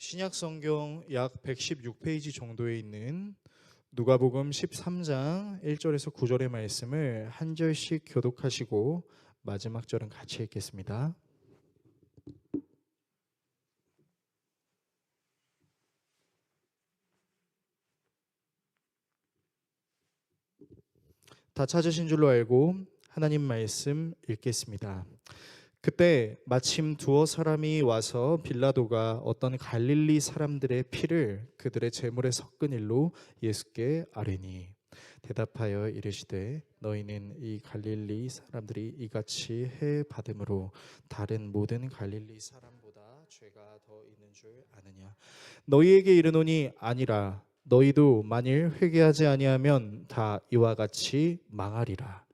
신약 성경 약 116페이지 정도에 있는 누가복음 13장 1절에서 9절의 말씀을 한 절씩 교독하시고 마지막 절은 같이 읽겠습니다. 다 찾으신 줄로 알고 하나님 말씀 읽겠습니다. 그때 마침 두어 사람이 와서 빌라도가 어떤 갈릴리 사람들의 피를 그들의 제물에 섞은 일로 예수께 아뢰니 대답하여 이르시되 너희는 이 갈릴리 사람들이 이같이 해 받음으로 다른 모든 갈릴리 사람보다 죄가 더 있는 줄 아느냐. 너희에게 이르노니 아니라 너희도 만일 회개하지 아니하면 다 이와 같이 망하리라.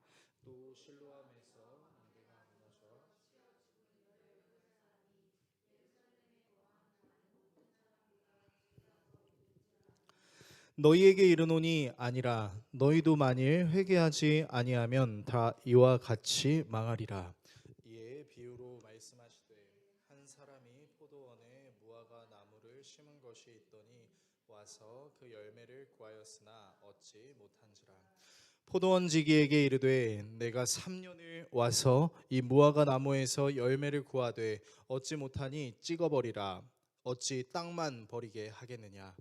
너희에게 이르노니 아니라 너희도 만일 회개하지 아니하면 다 이와 같이 망하리라. 이에 비유로 말씀하시되 한 사람이 포도원에 무화과 나무를 심은 것이 있더니 와서 그 열매를 구하였으나 얻지 못한지라. 포도원지기에게 이르되 내가 3년을 와서 이 무화과 나무에서 열매를 구하되 얻지 못하니 찍어버리라. 어찌 땅만 버리게 하겠느냐.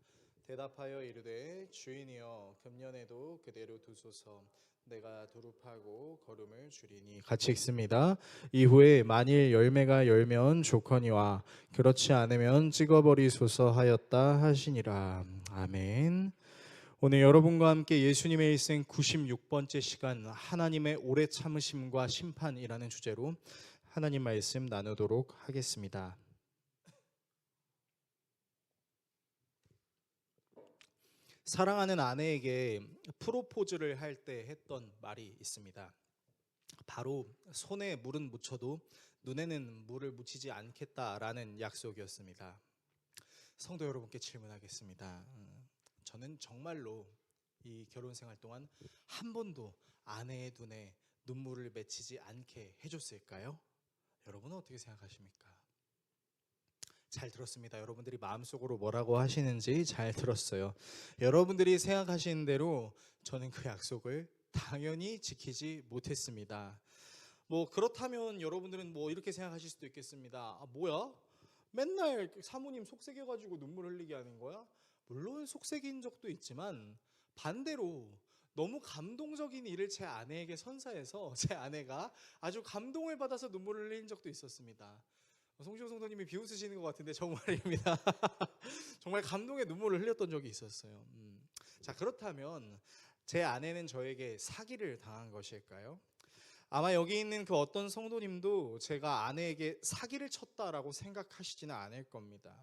대답하여 이르되 주인이여 금년에도 그대로 두소서. 내가 두릅하고 거름을 주리니. 같이 읽습니다. 이후에 만일 열매가 열면 좋거니와 그렇지 않으면 찍어버리소서 하였다 하시니라. 아멘. 오늘 여러분과 함께 예수님의 일생 96번째 시간 하나님의 오래 참으심과 심판이라는 주제로 하나님 말씀 나누도록 하겠습니다. 사랑하는 아내에게 프로포즈를 할 때 했던 말이 있습니다. 바로 손에 물은 묻혀도 눈에는 물을 묻히지 않겠다라는 약속이었습니다. 성도 여러분께 질문하겠습니다. 저는 정말로 이 결혼 생활 동안 한 번도 아내의 눈에 눈물을 맺히지 않게 해줬을까요? 여러분은 어떻게 생각하십니까? 잘 들었습니다. 여러분들이 마음속으로 뭐라고 하시는지 잘 들었어요. 여러분들이 생각하시는 대로 저는 그 약속을 당연히 지키지 못했습니다. 그렇다면 여러분들은 이렇게 생각하실 수도 있겠습니다. 뭐야? 맨날 사모님 속삭여가지고 눈물 흘리게 하는 거야? 물론 속삭인 적도 있지만 반대로 너무 감동적인 일을 제 아내에게 선사해서 제 아내가 아주 감동을 받아서 눈물을 흘린 적도 있었습니다. 송지호 성도님이 비웃으시는 것 같은데 정말입니다. 정말 감동의 눈물을 흘렸던 적이 있었어요. 자, 그렇다면 제 아내는 저에게 사기를 당한 것일까요? 아마 여기 있는 그 어떤 성도님도 제가 아내에게 사기를 쳤다라고 생각하시지는 않을 겁니다.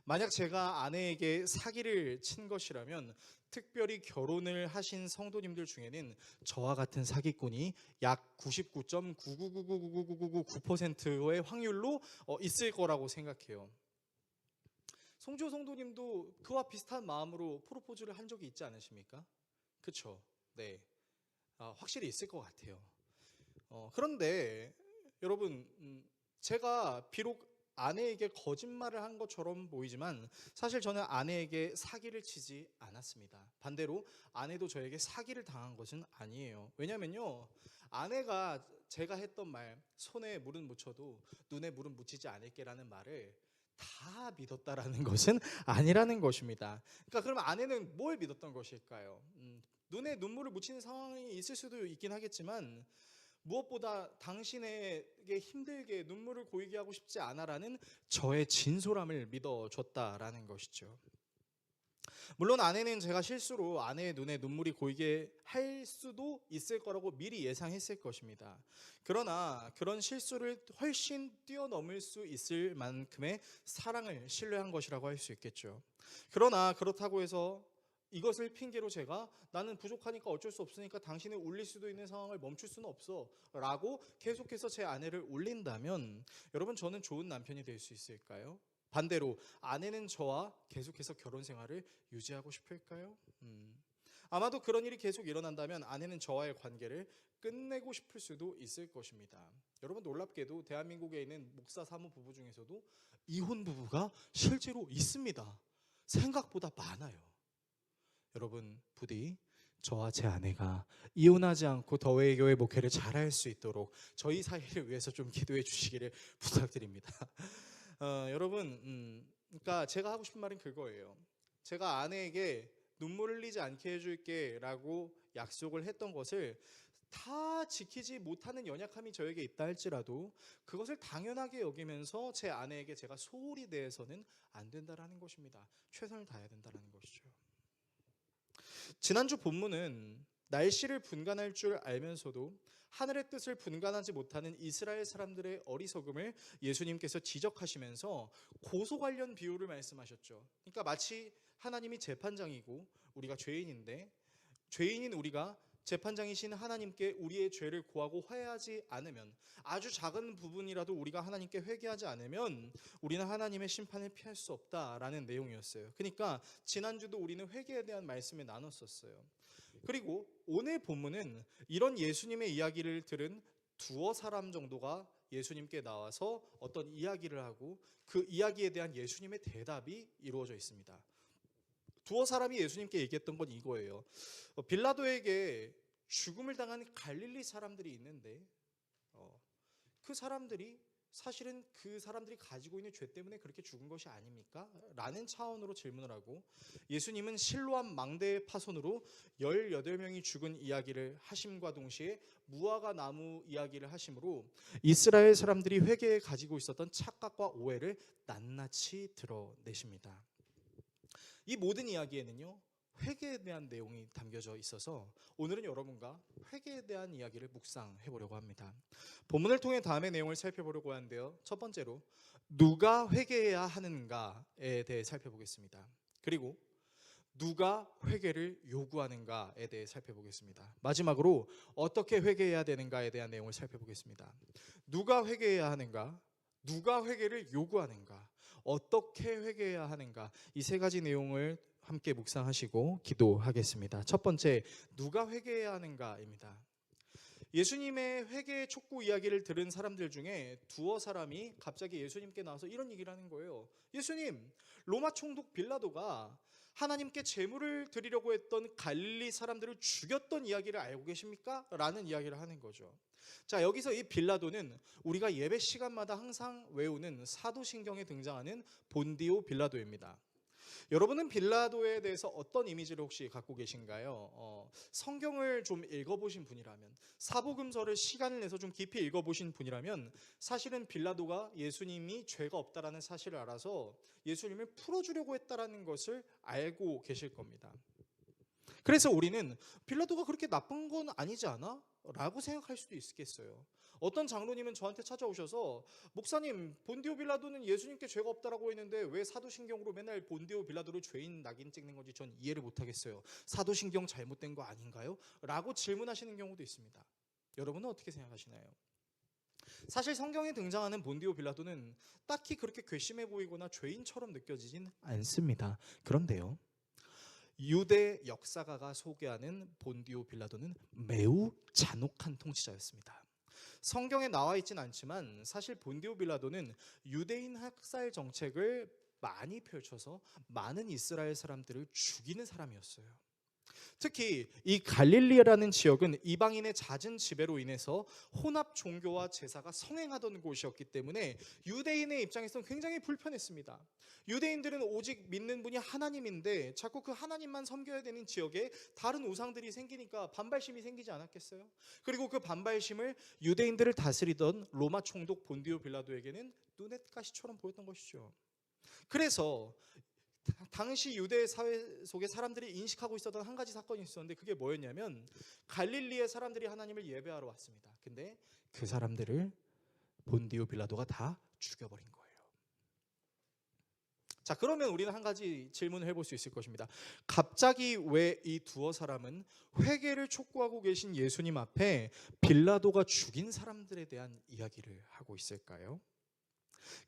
만약 제가 아내에게 사기를 친 것이라면 특별히 결혼을 하신 성도님들 중에는 저와 같은 사기꾼이 약 99.999999999%의 확률로 있을 거라고 생각해요. 송지호 성도님도 그와 비슷한 마음으로 프로포즈를 한 적이 있지 않으십니까? 그렇죠? 네, 확실히 있을 것 같아요. 그런데 여러분, 제가 비록 아내에게 거짓말을 한 것처럼 보이지만 사실 저는 아내에게 사기를 치지 않았습니다. 반대로 아내도 저에게 사기를 당한 것은 아니에요. 왜냐면요, 아내가 제가 했던 말, 손에 물은 묻혀도 눈에 물은 묻히지 않을게라는 말을 다 믿었다라는 것은 아니라는 것입니다. 그러니까 그러면 아내는 뭘 믿었던 것일까요? 눈에 눈물을 묻히는 상황이 있을 수도 있긴 하겠지만 무엇보다 당신에게 힘들게 눈물을 고이게 하고 싶지 않아라는 저의 진솔함을 믿어줬다라는 것이죠. 물론 아내는 제가 실수로 아내의 눈에 눈물이 고이게 할 수도 있을 거라고 미리 예상했을 것입니다. 그러나 그런 실수를 훨씬 뛰어넘을 수 있을 만큼의 사랑을 신뢰한 것이라고 할 수 있겠죠. 그러나 그렇다고 해서 이것을 핑계로 제가 나는 부족하니까 어쩔 수 없으니까 당신을 울릴 수도 있는 상황을 멈출 수는 없어 라고 계속해서 제 아내를 울린다면 여러분, 저는 좋은 남편이 될 수 있을까요? 반대로 아내는 저와 계속해서 결혼 생활을 유지하고 싶을까요? 아마도 그런 일이 계속 일어난다면 아내는 저와의 관계를 끝내고 싶을 수도 있을 것입니다. 여러분, 놀랍게도 대한민국에 있는 목사 사모 부부 중에서도 이혼 부부가 실제로 있습니다. 생각보다 많아요. 여러분, 부디 저와 제 아내가 이혼하지 않고 더웨이 교회 목회를 잘할 수 있도록 저희 사이를 위해서 좀 기도해 주시기를 부탁드립니다. 여러분, 그러니까 제가 하고 싶은 말은 그거예요. 제가 아내에게 눈물 흘리지 않게 해줄게 라고 약속을 했던 것을 다 지키지 못하는 연약함이 저에게 있다 할지라도 그것을 당연하게 여기면서 제 아내에게 제가 소홀히 대해서는 안 된다라는 것입니다. 최선을 다해야 된다는 것이죠. 지난주 본문은 날씨를 분간할 줄 알면서도 하늘의 뜻을 분간하지 못하는 이스라엘 사람들의 어리석음을 예수님께서 지적하시면서 고소 관련 비유를 말씀하셨죠. 그러니까 마치 하나님이 재판장이고 우리가 죄인인데, 죄인인 우리가 재판장이신 하나님께 우리의 죄를 고하고 화해하지 않으면, 아주 작은 부분이라도 우리가 하나님께 회개하지 않으면 우리는 하나님의 심판을 피할 수 없다라는 내용이었어요. 그러니까 지난주도 우리는 회개에 대한 말씀을 나눴었어요. 그리고 오늘 본문은 이런 예수님의 이야기를 들은 두어 사람 정도가 예수님께 나와서 어떤 이야기를 하고 그 이야기에 대한 예수님의 대답이 이루어져 있습니다. 두어 사람이 예수님께 얘기했던 건 이거예요. 빌라도에게 죽음을 당한 갈릴리 사람들이 있는데 그 사람들이 사실은 그 사람들이 가지고 있는 죄 때문에 그렇게 죽은 것이 아닙니까? 라는 차원으로 질문을 하고, 예수님은 실로암 망대의 파손으로 18명이 죽은 이야기를 하심과 동시에 무화과 나무 이야기를 하심으로 이스라엘 사람들이 회개에 가지고 있었던 착각과 오해를 낱낱이 드러내십니다. 이 모든 이야기에는요, 회개에 대한 내용이 담겨져 있어서 오늘은 여러분과 회개에 대한 이야기를 묵상해 보려고 합니다. 본문을 통해 다음의 내용을 살펴보려고 하는데요, 첫 번째로 누가 회개해야 하는가에 대해 살펴보겠습니다. 그리고 누가 회개를 요구하는가에 대해 살펴보겠습니다. 마지막으로 어떻게 회개해야 되는가에 대한 내용을 살펴보겠습니다. 누가 회개해야 하는가, 누가 회개를 요구하는가, 어떻게 회개해야 하는가, 이 세 가지 내용을 함께 묵상하시고 기도하겠습니다. 첫 번째, 누가 회개해야 하는가입니다. 예수님의 회개 촉구 이야기를 들은 사람들 중에 두어 사람이 갑자기 예수님께 나와서 이런 얘기를 하는 거예요. 예수님, 로마 총독 빌라도가 하나님께 제물을 드리려고 했던 갈릴리 사람들을 죽였던 이야기를 알고 계십니까? 라는 이야기를 하는 거죠. 자, 여기서 이 빌라도는 우리가 예배 시간마다 항상 외우는 사도신경에 등장하는 본디오 빌라도입니다. 여러분은 빌라도에 대해서 어떤 이미지를 혹시 갖고 계신가요? 성경을 좀 읽어보신 분이라면, 사복음서를 시간을 내서 좀 깊이 읽어보신 분이라면 사실은 빌라도가 예수님이 죄가 없다라는 사실을 알아서 예수님을 풀어주려고 했다라는 것을 알고 계실 겁니다. 그래서 우리는 빌라도가 그렇게 나쁜 건 아니지 않아? 라고 생각할 수도 있겠어요. 어떤 장로님은 저한테 찾아오셔서, 목사님, 본디오 빌라도는 예수님께 죄가 없다라고 했는데 왜 사도신경으로 맨날 본디오 빌라도를 죄인 낙인 찍는 건지 전 이해를 못하겠어요. 사도신경 잘못된 거 아닌가요? 라고 질문하시는 경우도 있습니다. 여러분은 어떻게 생각하시나요? 사실 성경에 등장하는 본디오 빌라도는 딱히 그렇게 괘씸해 보이거나 죄인처럼 느껴지진 않습니다. 그런데요, 유대 역사가가 소개하는 본디오 빌라도는 매우 잔혹한 통치자였습니다. 성경에 나와 있진 않지만 사실 본디오 빌라도는 유대인 학살 정책을 많이 펼쳐서 많은 이스라엘 사람들을 죽이는 사람이었어요. 특히 이 갈릴리라는 지역은 이방인의 잦은 지배로 인해서 혼합 종교와 제사가 성행하던 곳이었기 때문에 유대인의 입장에서는 굉장히 불편했습니다. 유대인들은 오직 믿는 분이 하나님인데 자꾸 그 하나님만 섬겨야 되는 지역에 다른 우상들이 생기니까 반발심이 생기지 않았겠어요? 그리고 그 반발심을 유대인들을 다스리던 로마 총독 본디오 빌라도에게는 눈엣 가시처럼 보였던 것이죠. 그래서 당시 유대 사회 속에 사람들이 인식하고 있었던 한 가지 사건이 있었는데, 그게 뭐였냐면 갈릴리의 사람들이 하나님을 예배하러 왔습니다. 근데 그 사람들을 본디오 빌라도가 다 죽여버린 거예요. 자, 그러면 우리는 한 가지 질문을 해볼 수 있을 것입니다. 갑자기 왜 이 두어 사람은 회개를 촉구하고 계신 예수님 앞에 빌라도가 죽인 사람들에 대한 이야기를 하고 있을까요?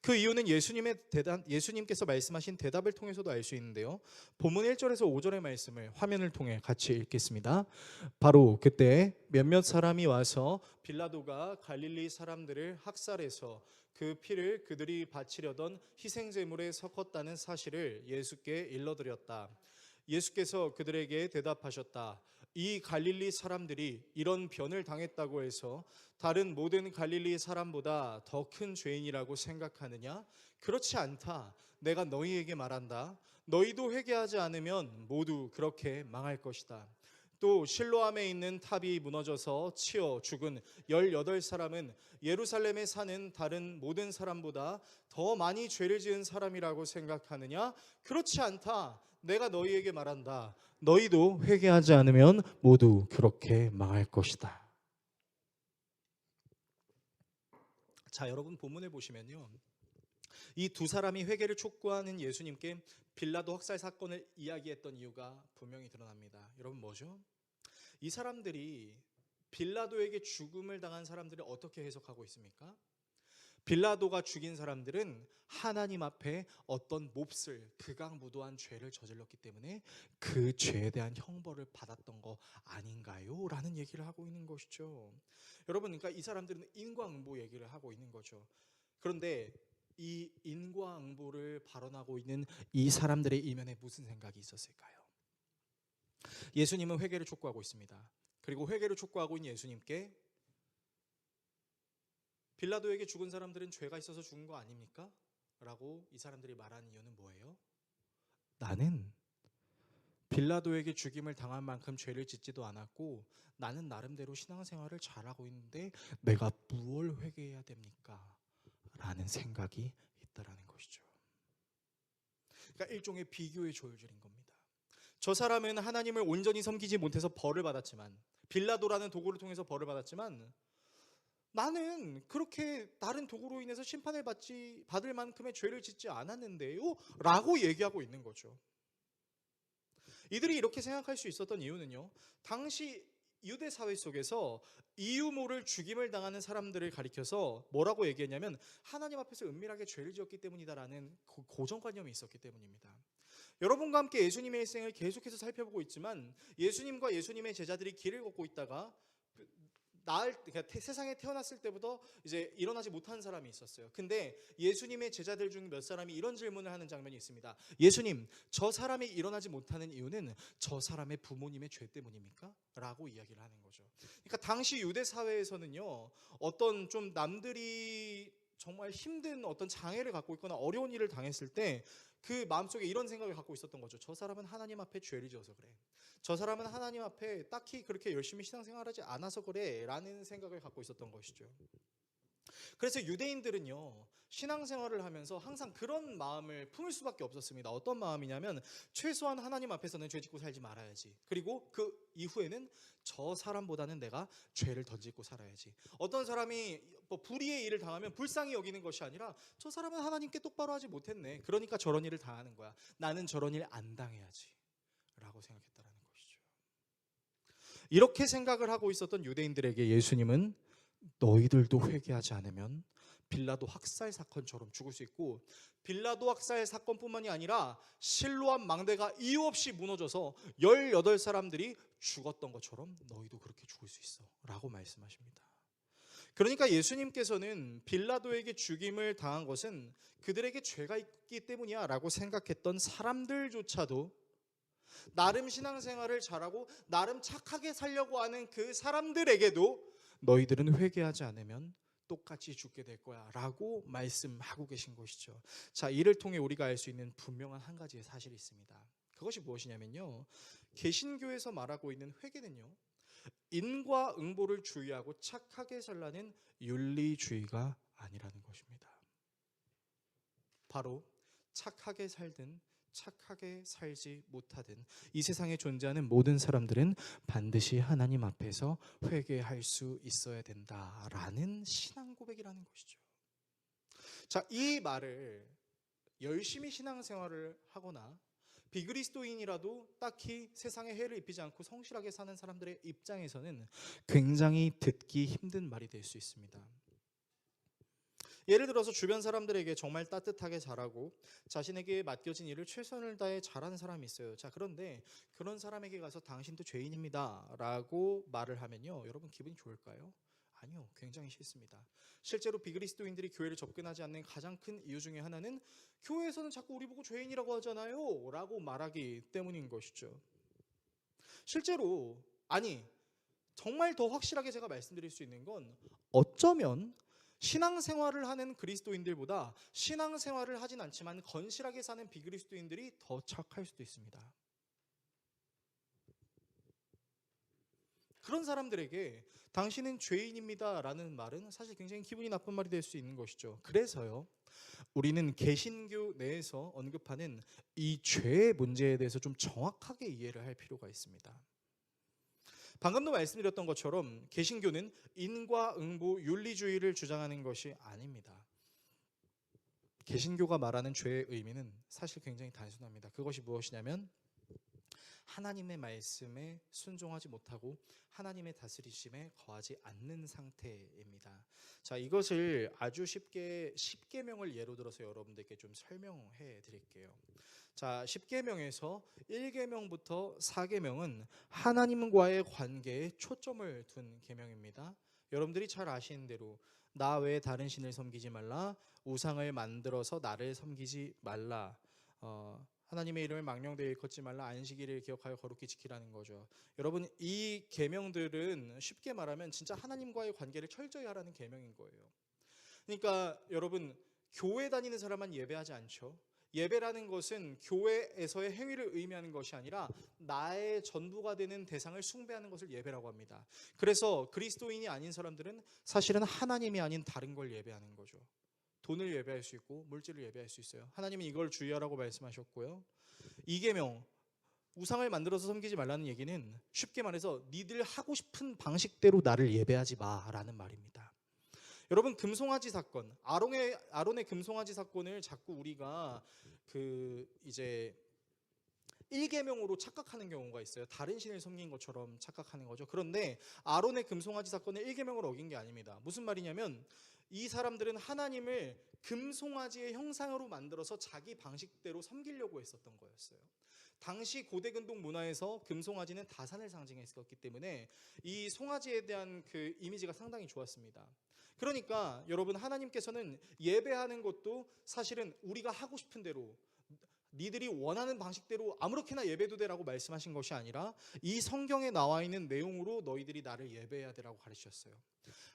그 이유는 예수님께서 말씀하신 대답을 통해서도 알 수 있는데요. 본문 1절에서 5절의 말씀을 화면을 통해 같이 읽겠습니다. 바로 그때 몇몇 사람이 와서 빌라도가 갈릴리 사람들을 학살해서 그 피를 그들이 바치려던 희생제물에 섞었다는 사실을 예수께 일러드렸다. 예수께서 그들에게 대답하셨다. 이 갈릴리 사람들이 이런 변을 당했다고 해서 다른 모든 갈릴리 사람보다 더 큰 죄인이라고 생각하느냐? 그렇지 않다. 내가 너희에게 말한다. 너희도 회개하지 않으면 모두 그렇게 망할 것이다. 또 실로암에 있는 탑이 무너져서 치여 죽은 18사람은 예루살렘에 사는 다른 모든 사람보다 더 많이 죄를 지은 사람이라고 생각하느냐? 그렇지 않다. 내가 너희에게 말한다. 너희도 회개하지 않으면 모두 그렇게 망할 것이다. 자, 여러분 본문을 보시면요. 이 두 사람이 회개를 촉구하는 예수님께 빌라도 학살 사건을 이야기했던 이유가 분명히 드러납니다. 여러분 뭐죠? 이 사람들이 빌라도에게 죽음을 당한 사람들을 어떻게 해석하고 있습니까? 빌라도가 죽인 사람들은 하나님 앞에 어떤 몹쓸 극악무도한 죄를 저질렀기 때문에 그 죄에 대한 형벌을 받았던 거 아닌가요? 라는 얘기를 하고 있는 것이죠. 여러분, 그러니까 이 사람들은 인과응보 얘기를 하고 있는 거죠. 그런데 이 인과응보를 발언하고 있는 이 사람들의 이면에 무슨 생각이 있었을까요? 예수님은 회개를 촉구하고 있습니다. 그리고 회개를 촉구하고 있는 예수님께 빌라도에게 죽은 사람들은 죄가 있어서 죽은 거 아닙니까? 라고 이 사람들이 말하는 이유는 뭐예요? 나는 빌라도에게 죽임을 당한 만큼 죄를 짓지도 않았고 나는 나름대로 신앙생활을 잘하고 있는데 내가 무엇을 회개해야 됩니까? 라는 생각이 있다라는 것이죠. 그러니까 일종의 비교의 조율절인 겁니다. 저 사람은 하나님을 온전히 섬기지 못해서 벌을 받았지만, 빌라도라는 도구를 통해서 벌을 받았지만, 나는 그렇게 다른 도구로 인해서 심판을 받을 만큼의 죄를 짓지 않았는데요? 라고 얘기하고 있는 거죠. 이들이 이렇게 생각할 수 있었던 이유는요, 당시 유대 사회 속에서 이유 모를 죽임을 당하는 사람들을 가리켜서 뭐라고 얘기했냐면 하나님 앞에서 은밀하게 죄를 지었기 때문이다라는 고정관념이 있었기 때문입니다. 여러분과 함께 예수님의 일생을 계속해서 살펴보고 있지만 예수님과 예수님의 제자들이 길을 걷고 있다가 그러니까 세상에 태어났을 때부터 이제 일어나지 못한 사람이 있었어요. 근데 예수님의 제자들 중 몇 사람이 이런 질문을 하는 장면이 있습니다. 예수님, 저 사람이 일어나지 못하는 이유는 저 사람의 부모님의 죄 때문입니까? 라고 이야기를 하는 거죠. 그러니까 당시 유대 사회에서는요, 어떤 좀 남들이 정말 힘든 어떤 장애를 갖고 있거나 어려운 일을 당했을 때 그 마음속에 이런 생각을 갖고 있었던 거죠. 저 사람은 하나님 앞에 죄를 지어서 그래. 저 사람은 하나님 앞에 딱히 그렇게 열심히 신앙생활하지 않아서 그래 라는 생각을 갖고 있었던 것이죠. 그래서 유대인들은요, 신앙생활을 하면서 항상 그런 마음을 품을 수밖에 없었습니다. 어떤 마음이냐면 최소한 하나님 앞에서는 죄 짓고 살지 말아야지. 그리고 그 이후에는 저 사람보다는 내가 죄를 더 짓고 살아야지. 어떤 사람이 불의의 일을 당하면 불쌍히 여기는 것이 아니라 저 사람은 하나님께 똑바로 하지 못했네. 그러니까 저런 일을 당하는 거야. 나는 저런 일 안 당해야지 라고 생각했다라는 것이죠. 이렇게 생각을 하고 있었던 유대인들에게 예수님은 너희들도 회개하지 않으면 빌라도 학살 사건처럼 죽을 수 있고, 빌라도 학살 사건뿐만이 아니라 실로암 망대가 이유 없이 무너져서 18사람들이 죽었던 것처럼 너희도 그렇게 죽을 수 있어 라고 말씀하십니다. 그러니까 예수님께서는 빌라도에게 죽임을 당한 것은 그들에게 죄가 있기 때문이야 라고 생각했던 사람들조차도 나름 신앙생활을 잘하고 나름 착하게 살려고 하는 그 사람들에게도 너희들은 회개하지 않으면 똑같이 죽게 될 거야 라고 말씀하고 계신 것이죠. 자, 이를 통해 우리가 알 수 있는 분명한 한 가지의 사실이 있습니다. 그것이 무엇이냐면요, 개신교에서 말하고 있는 회개는요, 인과응보를 주의하고 착하게 살라는 윤리주의가 아니라는 것입니다. 바로 착하게 살든 착하게 살지 못하든 이 세상에 존재하는 모든 사람들은 반드시 하나님 앞에서 회개할 수 있어야 된다라는 신앙 고백이라는 것이죠. 자, 이 말을 열심히 신앙생활을 하거나 비그리스도인이라도 딱히 세상에 해를 입히지 않고 성실하게 사는 사람들의 입장에서는 굉장히 듣기 힘든 말이 될 수 있습니다. 예를 들어서 주변 사람들에게 정말 따뜻하게 잘하고 자신에게 맡겨진 일을 최선을 다해 잘하는 사람이 있어요. 자, 그런데 그런 사람에게 가서 당신도 죄인입니다 라고 말을 하면요, 여러분 기분이 좋을까요? 아니요, 굉장히 싫습니다. 실제로 비그리스도인들이 교회를 접근하지 않는 가장 큰 이유 중에 하나는 교회에서는 자꾸 우리 보고 죄인이라고 하잖아요 라고 말하기 때문인 것이죠. 실제로, 아니 정말 더 확실하게 제가 말씀드릴 수 있는 건, 어쩌면 신앙생활을 하는 그리스도인들보다 신앙생활을 하진 않지만 건실하게 사는 비그리스도인들이 더 착할 수도 있습니다. 그런 사람들에게 당신은 죄인입니다 라는 말은 사실 굉장히 기분이 나쁜 말이 될 수 있는 것이죠. 그래서요, 우리는 개신교 내에서 언급하는 이 죄의 문제에 대해서 좀 정확하게 이해를 할 필요가 있습니다. 방금도 말씀드렸던 것처럼 개신교는 인과응보 윤리주의를 주장하는 것이 아닙니다. 개신교가 말하는 죄의 의미는 사실 굉장히 단순합니다. 그것이 무엇이냐면 하나님의 말씀에 순종하지 못하고 하나님의 다스리심에 거하지 않는 상태입니다. 자, 이것을 아주 쉽게 10계명을 예로 들어서 여러분들께 좀 설명해 드릴게요. 자, 10계명에서 1계명부터 4계명은 하나님과의 관계에 초점을 둔 계명입니다. 여러분들이 잘 아시는 대로 나 외에 다른 신을 섬기지 말라, 우상을 만들어서 나를 섬기지 말라, 하나님의 이름을 망령되이 일컫지 말라, 안식일을 기억하여 거룩히 지키라는 거죠. 여러분, 이 계명들은 쉽게 말하면 진짜 하나님과의 관계를 철저히 하라는 계명인 거예요. 그러니까 여러분, 교회 다니는 사람만 예배하지 않죠. 예배라는 것은 교회에서의 행위를 의미하는 것이 아니라 나의 전부가 되는 대상을 숭배하는 것을 예배라고 합니다. 그래서 그리스도인이 아닌 사람들은 사실은 하나님이 아닌 다른 걸 예배하는 거죠. 돈을 예배할 수 있고 물질을 예배할 수 있어요. 하나님은 이걸 주의하라고 말씀하셨고요. 2계명, 우상을 만들어서 섬기지 말라는 얘기는 쉽게 말해서 니들 하고 싶은 방식대로 나를 예배하지 마라는 말입니다. 여러분, 금송아지 사건, 아론의 금송아지 사건을 자꾸 우리가 이제 1계명으로 착각하는 경우가 있어요. 다른 신을 섬긴 것처럼 착각하는 거죠. 그런데 아론의 금송아지 사건은 1계명을 어긴 게 아닙니다. 무슨 말이냐면 이 사람들은 하나님을 금송아지의 형상으로 만들어서 자기 방식대로 섬기려고 했었던 거였어요. 당시 고대 근동 문화에서 금송아지는 다산을 상징했었기 때문에 이 송아지에 대한 그 이미지가 상당히 좋았습니다. 그러니까 여러분, 하나님께서는 예배하는 것도 사실은 우리가 하고 싶은 대로, 니들이 원하는 방식대로 아무렇게나 예배도 되라고 말씀하신 것이 아니라 이 성경에 나와 있는 내용으로 너희들이 나를 예배해야 되라고 가르치셨어요.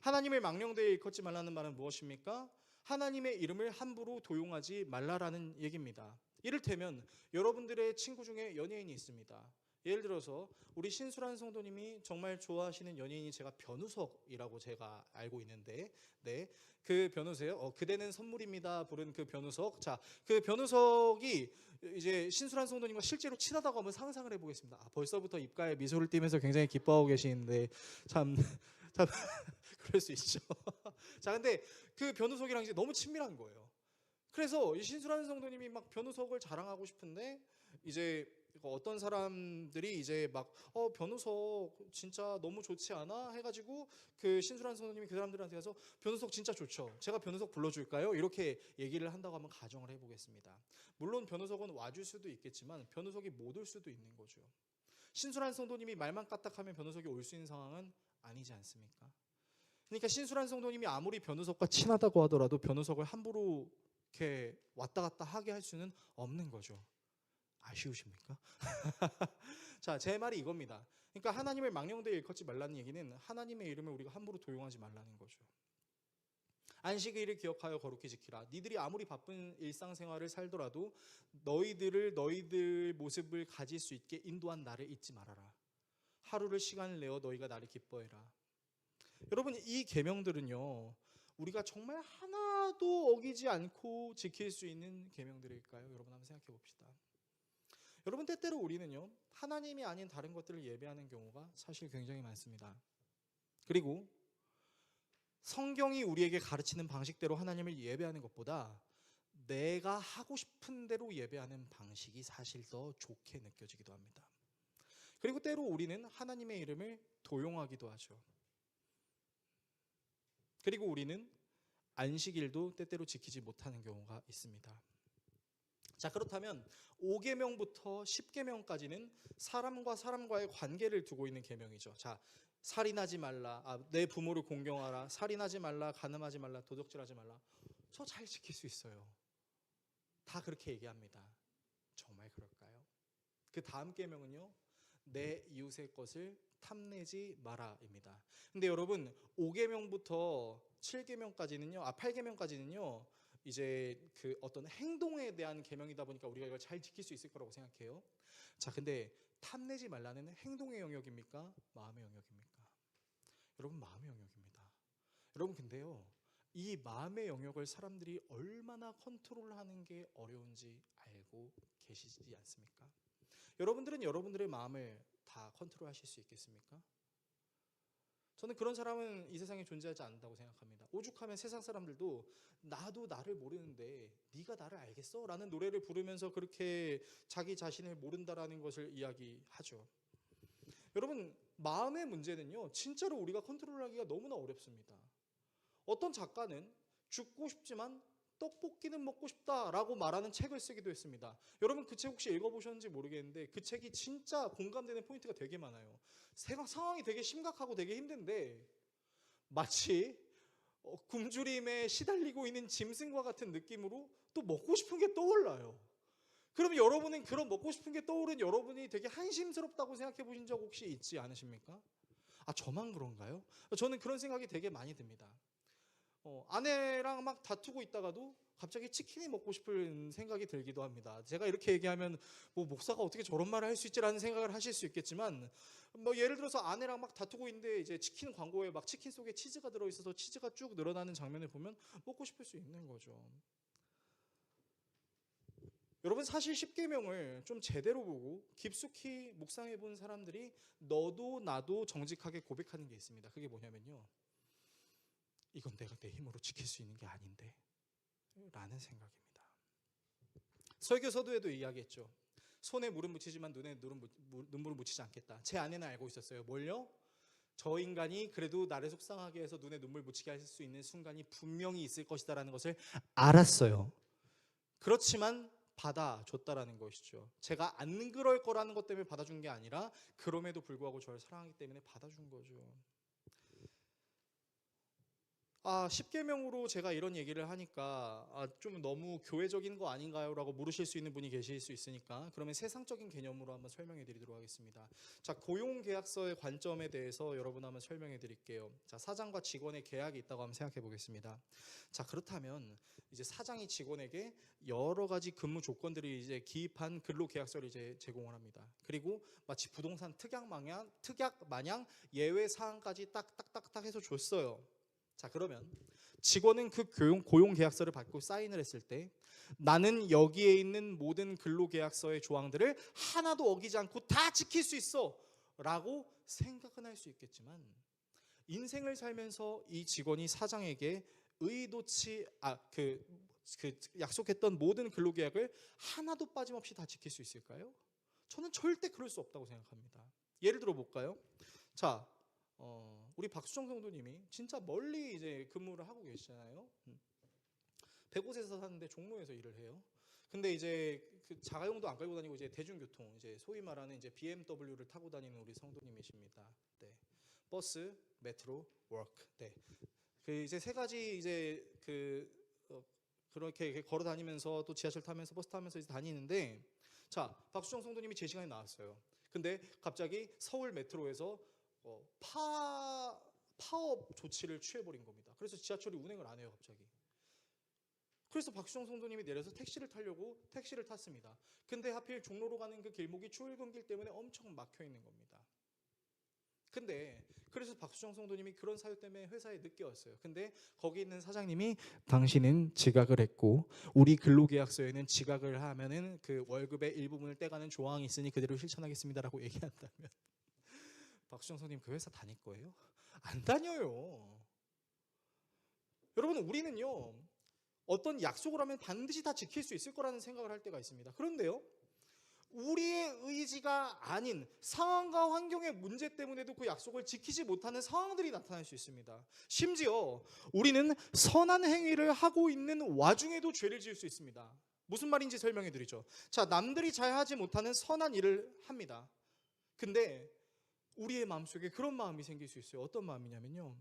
하나님을 망령되이 일컫지 말라는 말은 무엇입니까? 하나님의 이름을 함부로 도용하지 말라라는 얘기입니다. 이를테면 여러분들의 친구 중에 연예인이 있습니다. 예를 들어서 우리 신수란 성도님이 정말 좋아하시는 연예인이 제가 변우석이라고 제가 알고 있는데, 네, 그 변우세요. 그대는 선물입니다 부른 그 변우석. 자, 그 변우석이 이제 신수란 성도님과 실제로 친하다고 한번 상상을 해보겠습니다. 벌써부터 입가에 미소를 띠면서 굉장히 기뻐하고 계시는데 참 그럴 수 있죠. 자, 근데 그 변우석이랑 이제 너무 친밀한 거예요. 그래서 이 신수란 성도님이 막 변우석을 자랑하고 싶은데 이제 어떤 사람들이 이제 막 변우석 진짜 너무 좋지 않아? 해가지고 그 신수란 성도님이 그 사람들한테 가서 변우석 진짜 좋죠. 제가 변우석 불러줄까요? 이렇게 얘기를 한다고 한번 가정을 해보겠습니다. 물론 변우석은 와줄 수도 있겠지만 변우석이 못 올 수도 있는 거죠. 신수란 성도님이 말만 까딱하면 변우석이 올 수 있는 상황은 아니지 않습니까? 그러니까 신수란 성도님이 아무리 변우석과 친하다고 하더라도 변우석을 함부로 이렇게 왔다 갔다 하게 할 수는 없는 거죠. 아쉬우십니까? 자, 제 말이 이겁니다. 그러니까 하나님을 망령되이 일컫지 말라는 얘기는 하나님의 이름을 우리가 함부로 도용하지 말라는 거죠. 안식일을 기억하여 거룩히 지키라. 니들이 아무리 바쁜 일상생활을 살더라도 너희들 모습을 가질 수 있게 인도한 나를 잊지 말아라. 하루를 시간을 내어 너희가 나를 기뻐해라. 여러분, 이 계명들은요, 우리가 정말 하나도 어기지 않고 지킬 수 있는 계명들일까요? 여러분, 한번 생각해 봅시다. 여러분, 때때로 우리는요, 하나님이 아닌 다른 것들을 예배하는 경우가 사실 굉장히 많습니다. 그리고 성경이 우리에게 가르치는 방식대로 하나님을 예배하는 것보다 내가 하고 싶은 대로 예배하는 방식이 사실 더 좋게 느껴지기도 합니다. 그리고 때로 우리는 하나님의 이름을 도용하기도 하죠. 그리고 우리는 안식일도 때때로 지키지 못하는 경우가 있습니다. 자, 그렇다면 5계명부터 10계명까지는 사람과 사람과의 관계를 두고 있는 계명이죠. 자, 살인하지 말라, 내 부모를 공경하라, 살인하지 말라, 간음하지 말라, 도적질하지 말라. 저 잘 지킬 수 있어요. 다 그렇게 얘기합니다. 정말 그럴까요? 그 다음 계명은요, 내 이웃의 것을 탐내지 마라입니다. 근데 여러분 5계명부터 7계명까지는요, 8계명까지는요, 이제 그 어떤 행동에 대한 계명이다 보니까 우리가 이걸 잘 지킬 수 있을 거라고 생각해요. 자, 근데 탐내지 말라는 행동의 영역입니까? 마음의 영역입니까? 여러분, 마음의 영역입니다. 여러분, 근데요, 이 마음의 영역을 사람들이 얼마나 컨트롤하는 게 어려운지 알고 계시지 않습니까? 여러분들은 여러분들의 마음을 다 컨트롤하실 수 있겠습니까? 저는 그런 사람은 이 세상에 존재하지 않는다고 생각합니다. 오죽하면 세상 사람들도 나도 나를 모르는데 네가 나를 알겠어? 라는 노래를 부르면서 그렇게 자기 자신을 모른다라는 것을 이야기하죠. 여러분, 마음의 문제는요, 진짜로 우리가 컨트롤하기가 너무나 어렵습니다. 어떤 작가는 죽고 싶지만 떡볶이는 먹고 싶다라고 말하는 책을 쓰기도 했습니다. 여러분, 그 책 혹시 읽어보셨는지 모르겠는데 그 책이 진짜 공감되는 포인트가 되게 많아요. 상황이 되게 심각하고 되게 힘든데 마치 굶주림에 시달리고 있는 짐승과 같은 느낌으로 또 먹고 싶은 게 떠올라요. 그럼 여러분은 그런 먹고 싶은 게 떠오른 여러분이 되게 한심스럽다고 생각해 보신 적 혹시 있지 않으십니까? 저만 그런가요? 저는 그런 생각이 되게 많이 듭니다. 아내랑 막 다투고 있다가도 갑자기 치킨이 먹고 싶은 생각이 들기도 합니다. 제가 이렇게 얘기하면 뭐 목사가 어떻게 저런 말을 할 수 있지라는 생각을 하실 수 있겠지만, 뭐 예를 들어서 아내랑 막 다투고 있는데 이제 치킨 광고에 막 치킨 속에 치즈가 들어있어서 치즈가 쭉 늘어나는 장면을 보면 먹고 싶을 수 있는 거죠. 여러분, 사실 10계명을 좀 제대로 보고 깊숙이 묵상해 본 사람들이 너도 나도 정직하게 고백하는 게 있습니다. 그게 뭐냐면요, 이건 내가 내 힘으로 지킬 수 있는 게 아닌데 라는 생각입니다. 설교서도에도 이야기했죠. 손에 물은 묻히지만 눈에 눈물을 묻히지 않겠다. 제 아내는 알고 있었어요. 뭘요? 저 인간이 그래도 나를 속상하게 해서 눈에 눈물 묻히게 할 수 있는 순간이 분명히 있을 것이다라는 것을 알았어요. 그렇지만 받아줬다라는 것이죠. 제가 안 그럴 거라는 것 때문에 받아준 게 아니라 그럼에도 불구하고 저를 사랑하기 때문에 받아준 거죠. 10계명으로 제가 이런 얘기를 하니까 좀 너무 교회적인 거 아닌가요? 라고 물으실 수 있는 분이 계실 수 있으니까 그러면 세상적인 개념으로 한번 설명해 드리도록 하겠습니다. 자, 고용계약서의 관점에 대해서 여러분 한번 설명해 드릴게요. 자, 사장과 직원의 계약이 있다고 한번 생각해 보겠습니다. 자, 그렇다면 이제 사장이 직원에게 여러 가지 근무 조건들을 이제 기입한 근로계약서를 이제 제공을 합니다. 그리고 마치 부동산 특약 마냥 예외 사항까지 딱딱딱딱 해서 줬어요. 자, 그러면 직원은 그 고용계약서를 받고 사인을 했을 때 나는 여기에 있는 모든 근로계약서의 조항들을 하나도 어기지 않고 다 지킬 수 있어 라고 생각은 할 수 있겠지만, 인생을 살면서 이 직원이 사장에게 의도치 약속했던 모든 근로계약을 하나도 빠짐없이 다 지킬 수 있을까요? 저는 절대 그럴 수 없다고 생각합니다. 예를 들어 볼까요? 자, 우리 박수정 성도님이 진짜 멀리 이제 근무를 하고 계시잖아요. 100곳에서 사는데 종로에서 일을 해요. 근데 이제 그 자가용도 안 끌고 다니고 이제 대중교통, 이제 소위 말하는 이제 BMW를 타고 다니는 우리 성도님이십니다. 네. 버스, 메트로, 워크. 네. 그 이제 세 가지 이제 그렇게 걸어 다니면서 또 지하철 타면서 버스 타면서 이제 다니는데, 자, 박수정 성도님이 제 시간에 나왔어요. 근데 갑자기 서울 메트로에서 파업 조치를 취해버린 겁니다. 그래서 지하철이 운행을 안 해요, 갑자기. 그래서 박수정 성도님이 내려서 택시를 타려고 택시를 탔습니다. 근데 하필 종로로 가는 그 길목이 출근길 때문에 엄청 막혀 있는 겁니다. 근데 그래서 박수정 성도님이 그런 사유 때문에 회사에 늦게 왔어요. 근데 거기 있는 사장님이 당신은 지각을 했고 우리 근로계약서에는 지각을 하면은 그 월급의 일부분을 떼가는 조항이 있으니 그대로 실천하겠습니다라고 얘기한다면 박수정 선생님 그 회사 다닐 거예요? 안 다녀요. 여러분, 우리는요 어떤 약속을 하면 반드시 다 지킬 수 있을 거라는 생각을 할 때가 있습니다. 그런데요, 우리의 지키지가 아닌 상황과 환경의 문제 때문에도 그 약속을 지키지 못하는 상황들이 나타날 수 있습니다. 심지어 우리는 선한 행위를 하고 있는 와중에도 죄를 지을 수 있습니다. 무슨 말인지 설명해 드리죠. 자, 남들이 잘 하지 못하는 선한 일을 합니다. 근데 우리의 마음속에 그런 마음이 생길 수 있어요. 어떤 마음이냐면요,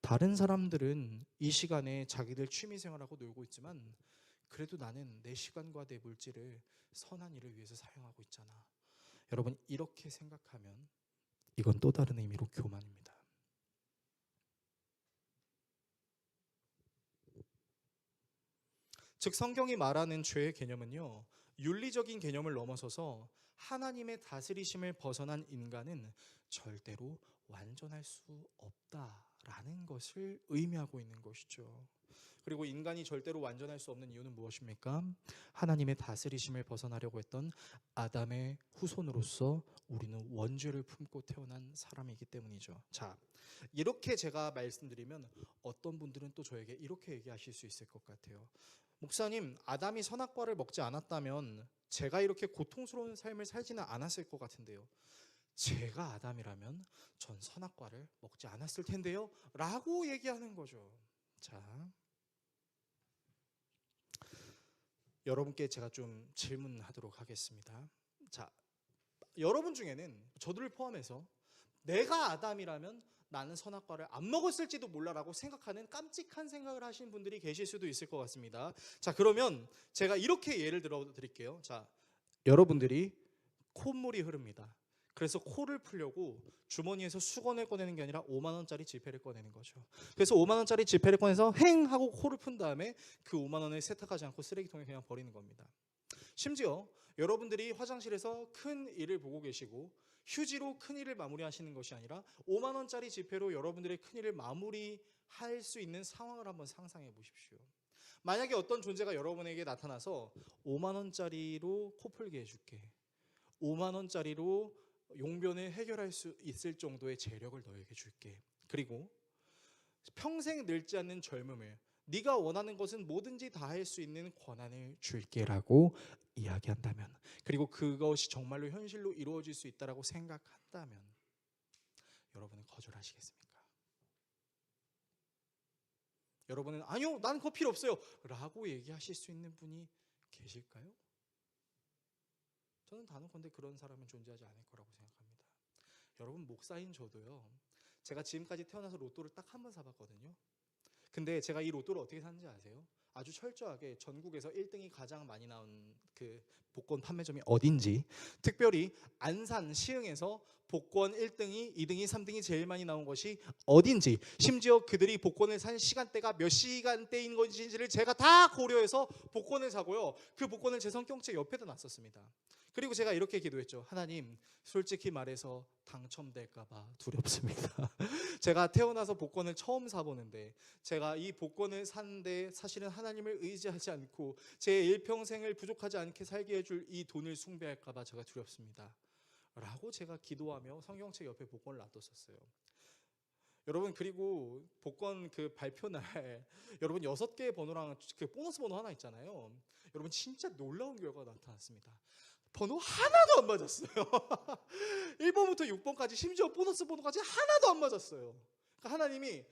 다른 사람들은 이 시간에 자기들 취미생활하고 놀고 있지만 그래도 나는 내 시간과 내 물질을 선한 일을 위해서 사용하고 있잖아. 여러분, 이렇게 생각하면 이건 또 다른 의미로 교만입니다. 즉, 성경이 말하는 죄의 개념은요, 윤리적인 개념을 넘어서서 하나님의 다스리심을 벗어난 인간은 절대로 완전할 수 없다라는 것을 의미하고 있는 것이죠. 그리고 인간이 절대로 완전할 수 없는 이유는 무엇입니까? 하나님의 다스리심을 벗어나려고 했던 아담의 후손으로서 우리는 원죄를 품고 태어난 사람이기 때문이죠. 자, 이렇게 제가 말씀드리면 어떤 분들은 또 저에게 이렇게 얘기하실 수 있을 것 같아요. 목사님, 아담이 선악과를 먹지 않았다면 제가 이렇게 고통스러운 삶을 살지는 않았을 것 같은데요. 제가 아담이라면 전 선악과를 먹지 않았을 텐데요 라고 얘기하는 거죠. 자, 여러분께 제가 좀 질문하도록 하겠습니다. 자, 여러분 중에는 저들을 포함해서 내가 아담이라면 나는 선악과를 안 먹었을지도 몰라라고 생각하는 깜찍한 생각을 하시는 분들이 계실 수도 있을 것 같습니다. 자, 그러면 제가 이렇게 예를 들어 드릴게요. 자, 여러분들이 콧물이 흐릅니다. 그래서 코를 풀려고 주머니에서 수건을 꺼내는 게 아니라 5만 원짜리 지폐를 꺼내는 거죠. 그래서 5만 원짜리 지폐를 꺼내서 행 하고 코를 푼 다음에 그 5만 원을 세탁하지 않고 쓰레기통에 그냥 버리는 겁니다. 심지어 여러분들이 화장실에서 큰 일을 보고 계시고 휴지로 큰 일을 마무리하시는 것이 아니라 5만 원짜리 지폐로 여러분들의 큰 일을 마무리할 수 있는 상황을 한번 상상해 보십시오. 만약에 어떤 존재가 여러분에게 나타나서 5만 원짜리로 코 풀게 해줄게, 5만 원짜리로 용변을 해결할 수 있을 정도의 재력을 너에게 줄게, 그리고 평생 늙지 않는 젊음을, 네가 원하는 것은 뭐든지 다 할 수 있는 권한을 줄게라고 이야기한다면, 그리고 그것이 정말로 현실로 이루어질 수 있다라고 생각한다면 여러분은 거절하시겠습니까? 여러분은 아니요, 난 그거 필요 없어요 라고 얘기하실 수 있는 분이 계실까요? 저는 단언컨대 그런 사람은 존재하지 않을 거라고 생각합니다. 여러분, 목사인 저도요, 제가 지금까지 태어나서 로또를 딱 한 번 사봤거든요. 근데 제가 이 로또를 어떻게 샀는지 아세요? 아주 철저하게 전국에서 1등이 가장 많이 나온 그 복권 판매점이 어딘지, 특별히 안산 시흥에서 복권 1등이, 2등이, 3등이 제일 많이 나온 것이 어딘지, 심지어 그들이 복권을 산 시간대가 몇 시간대인 것인지를 제가 다 고려해서 복권을 사고요, 그 복권을 제 성경책 옆에다 놨었습니다. 그리고 제가 이렇게 기도했죠. 하나님, 솔직히 말해서 당첨될까 봐 두렵습니다. 제가 태어나서 복권을 처음 사보는데, 제가 이 복권을 샀는데 사실은 하나님을 의지하지 않고 제 일평생을 부족하지 않게 살게 해줄 이 돈을 숭배할까 봐 제가 두렵습니다 라고 제가 기도하며 성경책 옆에 복권을 놔뒀었어요. 여러분, 그리고 복권 그 발표 날 여러분 6개의 번호랑 그 보너스 번호 하나 있잖아요. 여러분, 진짜 놀라운 결과가 나타났습니다. 번호 하나도 안 맞았어요. 1번부터 6번까지 심지어 보너스 번호까지 하나도 안 맞았어요. 그러니까 하나님이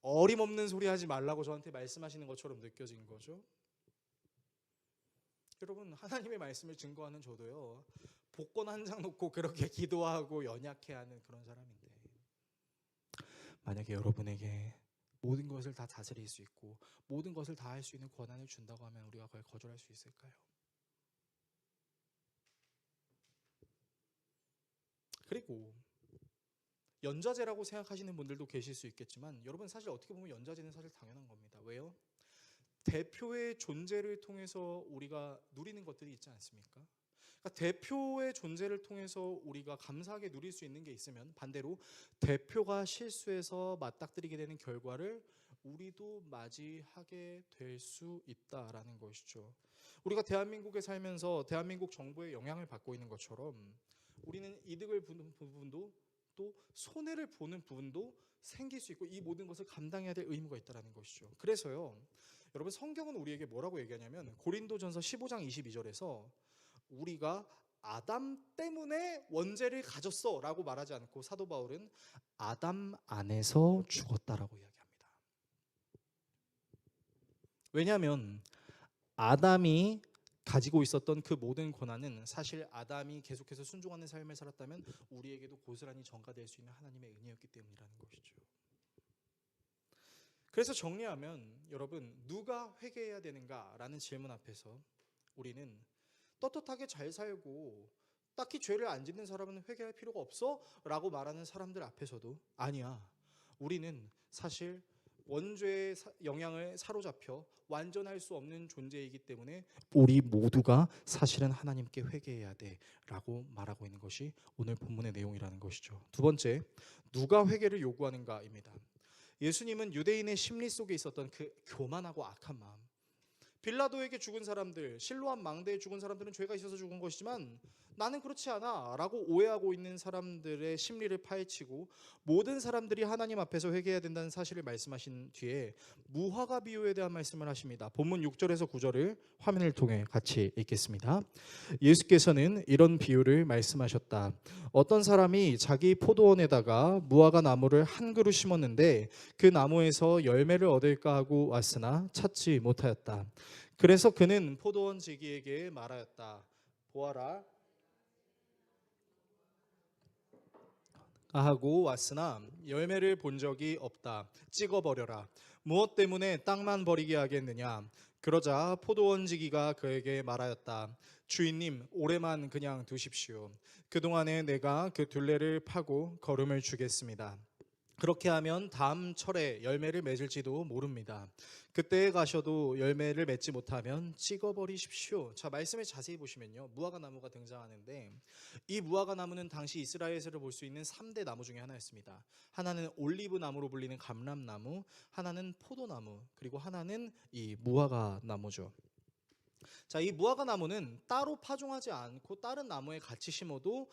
어림없는 소리 하지 말라고 저한테 말씀하시는 것처럼 느껴진 거죠. 여러분, 하나님의 말씀을 증거하는 저도요, 복권 한 장 놓고 그렇게 기도하고 연약해하는 그런 사람인데, 만약에 여러분에게 모든 것을 다 다스릴 수 있고 모든 것을 다 할 수 있는 권한을 준다고 하면 우리가 그걸 거절할 수 있을까요? 그리고 연좌제라고 생각하시는 분들도 계실 수 있겠지만, 여러분, 사실 어떻게 보면 연좌제는 사실 당연한 겁니다. 왜요? 대표의 존재를 통해서 우리가 누리는 것들이 있지 않습니까? 그러니까 대표의 존재를 통해서 우리가 감사하게 누릴 수 있는 게 있으면, 반대로 대표가 실수해서 맞닥뜨리게 되는 결과를 우리도 맞이하게 될 수 있다라는 것이죠. 우리가 대한민국에 살면서 대한민국 정부의 영향을 받고 있는 것처럼 우리는 이득을 보는 부분도 또 손해를 보는 부분도 생길 수 있고, 이 모든 것을 감당해야 될 의무가 있다는 것이죠. 그래서요, 여러분, 성경은 우리에게 뭐라고 얘기하냐면 고린도전서 15장 22절에서 우리가 아담 때문에 원죄를 가졌어라고 말하지 않고 사도 바울은 아담 안에서 죽었다라고 이야기합니다. 왜냐하면 아담이 가지고 있었던 그 모든 고난은 사실 아담이 계속해서 순종하는 삶을 살았다면 우리에게도 고스란히 전가될 수 있는 하나님의 은혜였기 때문이라는 것이죠. 그래서 정리하면 여러분, 누가 회개해야 되는가라는 질문 앞에서 우리는 떳떳하게 잘 살고 딱히 죄를 안 짓는 사람은 회개할 필요가 없어? 라고 말하는 사람들 앞에서도 아니야, 우리는 사실 원죄의 영향을 사로잡혀 완전할 수 없는 존재이기 때문에 우리 모두가 사실은 하나님께 회개해야 돼 라고 말하고 있는 것이 오늘 본문의 내용이라는 것이죠. 두 번째, 누가 회개를 요구하는가입니다. 예수님은 유대인의 심리 속에 있었던 그 교만하고 악한 마음, 빌라도에게 죽은 사람들, 실로암 망대에 죽은 사람들은 죄가 있어서 죽은 것이지만 나는 그렇지 않아 라고 오해하고 있는 사람들의 심리를 파헤치고 모든 사람들이 하나님 앞에서 회개해야 된다는 사실을 말씀하신 뒤에 무화과 비유에 대한 말씀을 하십니다. 본문 6절에서 9절을 화면을 통해 같이 읽겠습니다. 예수께서는 이런 비유를 말씀하셨다. 어떤 사람이 자기 포도원에다가 무화과 나무를 한 그루 심었는데 그 나무에서 열매를 얻을까 하고 왔으나 찾지 못하였다. 그래서 그는 포도원 지기에게 말하였다. 보아라, 하고 왔으나 열매를 본 적이 없다. 찍어버려라. 무엇 때문에 땅만 버리게 하겠느냐. 그러자 포도원 지기가 그에게 말하였다. 주인님, 올해만 그냥 두십시오. 그동안에 내가 그 둘레를 파고 거름을 주겠습니다. 그렇게 하면 다음 철에 열매를 맺을지도 모릅니다. 그때에 가셔도 열매를 맺지 못하면 찍어버리십시오. 자, 말씀을 자세히 보시면요, 무화과 나무가 등장하는데 이 무화과 나무는 당시 이스라엘에서 볼 수 있는 3대 나무 중에 하나였습니다. 하나는 올리브 나무로 불리는 감람나무, 하나는 포도나무, 그리고 하나는 이 무화과 나무죠. 자, 이 무화과 나무는 따로 파종하지 않고 다른 나무에 같이 심어도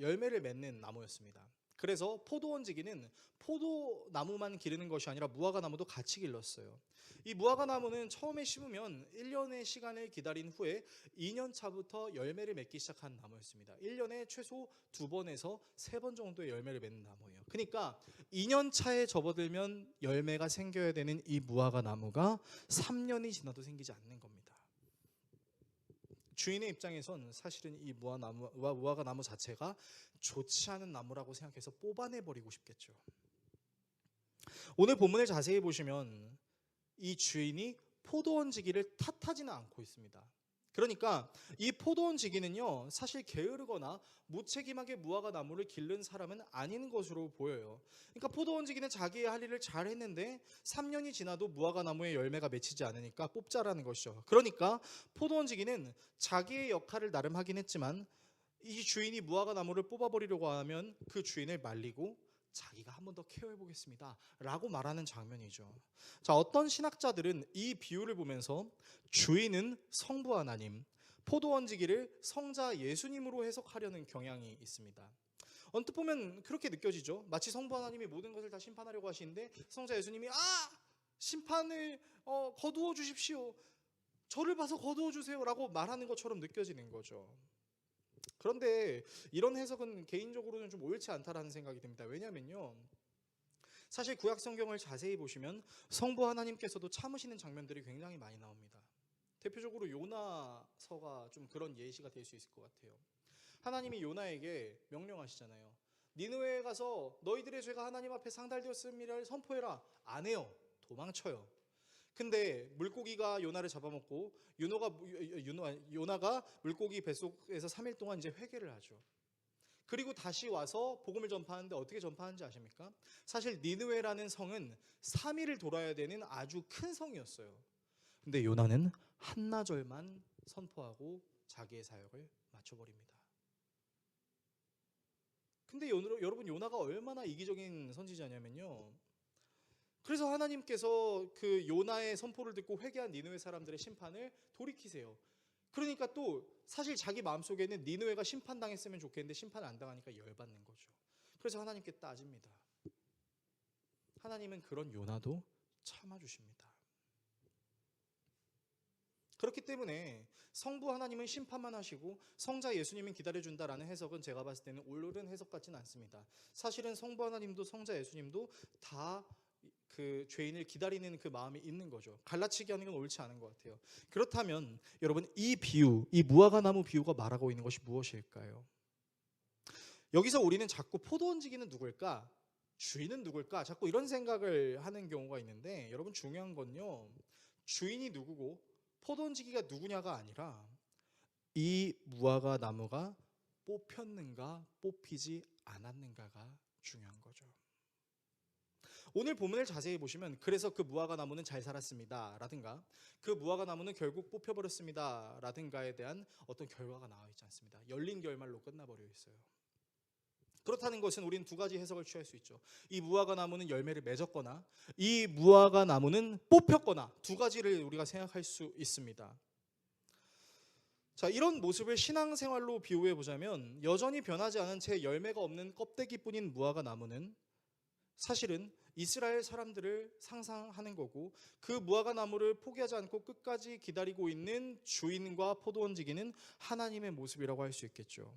열매를 맺는 나무였습니다. 그래서 포도원지기는 포도나무만 기르는 것이 아니라 무화과 나무도 같이 길렀어요. 이 무화과 나무는 처음에 심으면 1년의 시간을 기다린 후에 2년 차부터 열매를 맺기 시작한 나무였습니다. 1년에 최소 2번에서 3번 정도의 열매를 맺는 나무예요. 그러니까 2년 차에 접어들면 열매가 생겨야 되는 이 무화과 나무가 3년이 지나도 생기지 않는 겁니다. 주인의 입장에선 사실은 이 무화과 나무 자체가 좋지 않은 나무라고 생각해서 뽑아내버리고 싶겠죠. 오늘 본문을 자세히 보시면 이 주인이 포도원 지기를 탓하지는 않고 있습니다. 그러니까 이 포도원 지기는요, 사실 게으르거나 무책임하게 무화과 나무를 기른 사람은 아닌 것으로 보여요. 그러니까 포도원 지기는 자기의 할 일을 잘 했는데 3년이 지나도 무화과 나무에 열매가 맺히지 않으니까 뽑자라는 것이죠. 그러니까 포도원 지기는 자기의 역할을 나름 하긴 했지만 이 주인이 무화과 나무를 뽑아버리려고 하면 그 주인을 말리고 자기가 한 번 더 케어해 보겠습니다 라고 말하는 장면이죠. 자, 어떤 신학자들은 이 비유를 보면서 주인은 성부 하나님, 포도원지기를 성자 예수님으로 해석하려는 경향이 있습니다. 언뜻 보면 그렇게 느껴지죠. 마치 성부 하나님이 모든 것을 다 심판하려고 하시는데 성자 예수님이 심판을 거두어 주십시오, 저를 봐서 거두어 주세요 라고 말하는 것처럼 느껴지는 거죠. 그런데 이런 해석은 개인적으로는 좀 옳지 않다라는 생각이 듭니다. 왜냐면요, 사실 구약 성경을 자세히 보시면 성부 하나님께서도 참으시는 장면들이 굉장히 많이 나옵니다. 대표적으로 요나서가 좀 그런 예시가 될 수 있을 것 같아요. 하나님이 요나에게 명령하시잖아요. 니느웨에 가서 너희들의 죄가 하나님 앞에 상달되었음이라 선포해라. 안 해요. 도망쳐요. 근데 물고기가 요나를 잡아먹고 요나가 물고기 뱃속에서 3일 동안 이제 회개를 하죠. 그리고 다시 와서 복음을 전파하는데 어떻게 전파하는지 아십니까? 사실 니느웨라는 성은 3일을 돌아야 되는 아주 큰 성이었어요. 근데 요나는 한나절만 선포하고 자기의 사역을 마쳐버립니다. 근데 여러분, 요나가 얼마나 이기적인 선지자냐면요, 그래서 하나님께서 그 요나의 선포를 듣고 회개한 니느웨 사람들의 심판을 돌이키세요. 그러니까 또 사실 자기 마음속에는 니느웨가 심판당했으면 좋겠는데 심판 안 당하니까 열받는 거죠. 그래서 하나님께 따집니다. 하나님은 그런 요나도 참아주십니다. 그렇기 때문에 성부 하나님은 심판만 하시고 성자 예수님은 기다려준다라는 해석은 제가 봤을 때는 옳은 해석 같지는 않습니다. 사실은 성부 하나님도 성자 예수님도 다 그 죄인을 기다리는 그 마음이 있는 거죠. 갈라치기 하는 건 옳지 않은 것 같아요. 그렇다면 여러분, 이 비유, 이 무화과 나무 비유가 말하고 있는 것이 무엇일까요? 여기서 우리는 자꾸 포도 얹기는 누굴까? 주인은 누굴까? 자꾸 이런 생각을 하는 경우가 있는데, 여러분 중요한 건요, 주인이 누구고 포도 얹기가 누구냐가 아니라 이 무화과 나무가 뽑혔는가 뽑히지 않았는가가 중요한 거죠. 오늘 본문을 자세히 보시면 그래서 그 무화과 나무는 잘 살았습니다 라든가 그 무화과 나무는 결국 뽑혀버렸습니다 라든가에 대한 어떤 결과가 나와 있지 않습니다. 열린 결말로 끝나버려 있어요. 그렇다는 것은 우리는 두 가지 해석을 취할 수 있죠. 이 무화과 나무는 열매를 맺었거나 이 무화과 나무는 뽑혔거나, 두 가지를 우리가 생각할 수 있습니다. 자, 이런 모습을 신앙생활로 비유해 보자면 여전히 변하지 않은 채 열매가 없는 껍데기뿐인 무화과 나무는 사실은 이스라엘 사람들을 상상하는 거고, 그 무화과 나무를 포기하지 않고 끝까지 기다리고 있는 주인과 포도 얹기는 하나님의 모습이라고 할 수 있겠죠.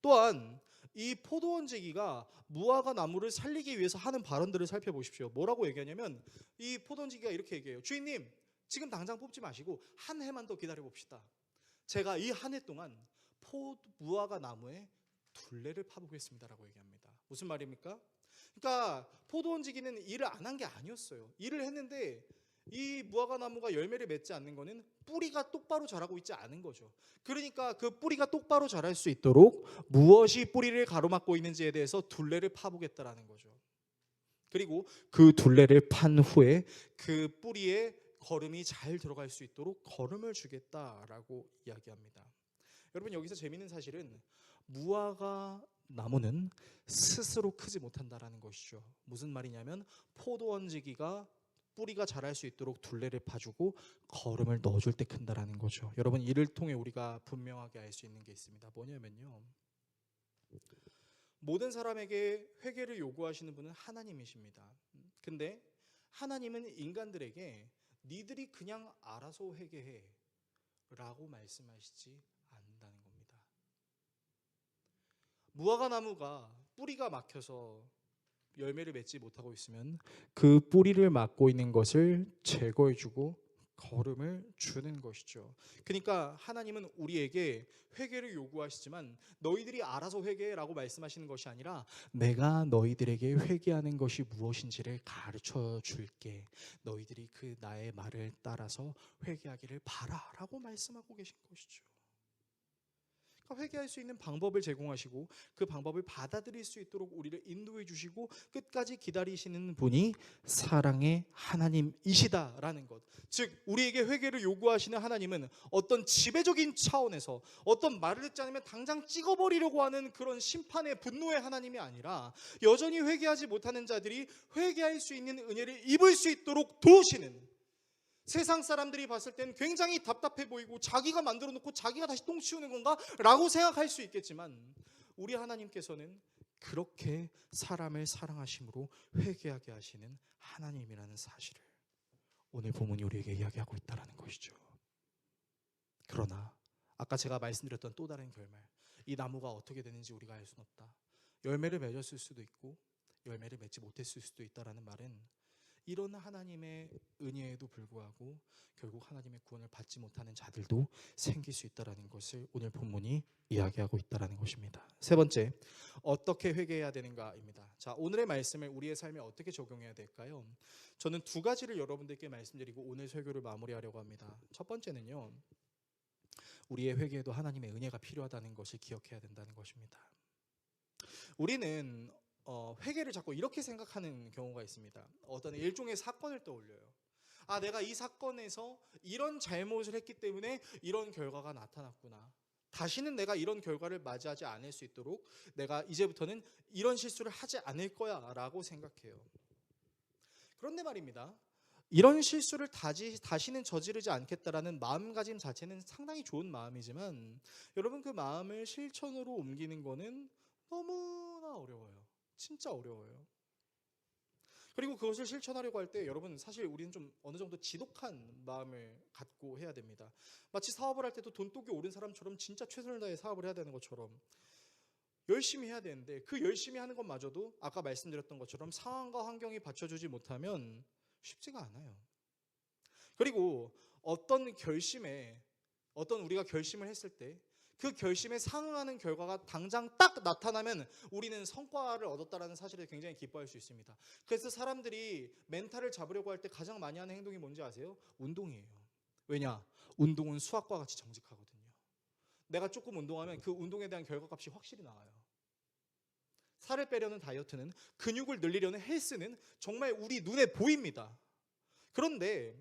또한 이 포도 얹기가 무화과 나무를 살리기 위해서 하는 발언들을 살펴보십시오. 뭐라고 얘기하냐면 이 포도 얹기가 이렇게 얘기해요. 주인님, 지금 당장 뽑지 마시고 한 해만 더 기다려 봅시다. 제가 이 한 해 동안 무화과 나무에 둘레를 파보겠습니다라고 얘기합니다. 무슨 말입니까? 그러니까 포도 얹기는 일을 안 한 게 아니었어요. 일을 했는데 이 무화과 나무가 열매를 맺지 않는 거는 뿌리가 똑바로 자라고 있지 않은 거죠. 그러니까 그 뿌리가 똑바로 자랄 수 있도록 무엇이 뿌리를 가로막고 있는지에 대해서 둘레를 파보겠다라는 거죠. 그리고 그 둘레를 판 후에 그 뿌리에 거름이 잘 들어갈 수 있도록 거름을 주겠다라고 이야기합니다. 여러분, 여기서 재미있는 사실은 무화과 나무는 스스로 크지 못한다라는 것이죠. 무슨 말이냐면 포도 얹기가 뿌리가 자랄 수 있도록 둘레를 파주고 거름을 넣어줄 때 큰다라는 거죠. 여러분, 이를 통해 우리가 분명하게 알 수 있는 게 있습니다. 뭐냐면요, 모든 사람에게 회개를 요구하시는 분은 하나님이십니다. 근데 하나님은 인간들에게 니들이 그냥 알아서 회개해 라고 말씀하시지 않는다는 겁니다. 무화과 나무가 뿌리가 막혀서 열매를 맺지 못하고 있으면 그 뿌리를 막고 있는 것을 제거해주고 거름을 주는 것이죠. 그러니까 하나님은 우리에게 회개를 요구하시지만 너희들이 알아서 회개라고 말씀하시는 것이 아니라 내가 너희들에게 회개하는 것이 무엇인지를 가르쳐 줄게. 너희들이 그 나의 말을 따라서 회개하기를 바라라고 말씀하고 계신 것이죠. 회개할 수 있는 방법을 제공하시고 그 방법을 받아들일 수 있도록 우리를 인도해 주시고 끝까지 기다리시는 분이 사랑의 하나님이시다라는 것. 즉 우리에게 회개를 요구하시는 하나님은 어떤 지배적인 차원에서 어떤 말을 듣지 않으면 당장 찍어버리려고 하는 그런 심판의 분노의 하나님이 아니라 여전히 회개하지 못하는 자들이 회개할 수 있는 은혜를 입을 수 있도록 도우시는, 세상 사람들이 봤을 땐 굉장히 답답해 보이고 자기가 만들어 놓고 자기가 다시 똥 치우는 건가? 라고 생각할 수 있겠지만 우리 하나님께서는 그렇게 사람을 사랑하심으로 회개하게 하시는 하나님이라는 사실을 오늘 본문이 우리에게 이야기하고 있다는 것이죠. 그러나 아까 제가 말씀드렸던 또 다른 결말, 이 나무가 어떻게 되는지 우리가 알 수는 없다. 열매를 맺었을 수도 있고 열매를 맺지 못했을 수도 있다라는 말은 이런 하나님의 은혜에도 불구하고 결국 하나님의 구원을 받지 못하는 자들도 생길 수 있다는 것을 오늘 본문이 이야기하고 있다는 것입니다. 세 번째, 어떻게 회개해야 되는가입니다. 자, 오늘의 말씀을 우리의 삶에 어떻게 적용해야 될까요? 저는 두 가지를 여러분들께 말씀드리고 오늘 설교를 마무리하려고 합니다. 첫 번째는요, 우리의 회개에도 하나님의 은혜가 필요하다는 것을 기억해야 된다는 것입니다. 우리는 회개를 자꾸 이렇게 생각하는 경우가 있습니다. 어떤 일종의 사건을 떠올려요. 아, 내가 이 사건에서 이런 잘못을 했기 때문에 이런 결과가 나타났구나. 다시는 내가 이런 결과를 맞이하지 않을 수 있도록 내가 이제부터는 이런 실수를 하지 않을 거야 라고 생각해요. 그런데 말입니다, 이런 실수를 다시는 저지르지 않겠다라는 마음가짐 자체는 상당히 좋은 마음이지만 여러분, 그 마음을 실천으로 옮기는 거는 너무나 어려워요. 진짜 어려워요. 그리고 그것을 실천하려고 할 때 여러분 사실 우리는 좀 어느 정도 지독한 마음을 갖고 해야 됩니다. 마치 사업을 할 때도 돈독이 오른 사람처럼 진짜 최선을 다해 사업을 해야 되는 것처럼 열심히 해야 되는데 그 열심히 하는 것마저도 아까 말씀드렸던 것처럼 상황과 환경이 받쳐주지 못하면 쉽지가 않아요. 그리고 어떤 우리가 결심을 했을 때 그 결심에 상응하는 결과가 당장 딱 나타나면 우리는 성과를 얻었다는 사실에 굉장히 기뻐할 수 있습니다. 그래서 사람들이 멘탈을 잡으려고 할 때 가장 많이 하는 행동이 뭔지 아세요? 운동이에요. 왜냐? 운동은 수학과 같이 정직하거든요. 내가 조금 운동하면 그 운동에 대한 결과값이 확실히 나와요. 살을 빼려는 다이어트는, 근육을 늘리려는 헬스는 정말 우리 눈에 보입니다. 그런데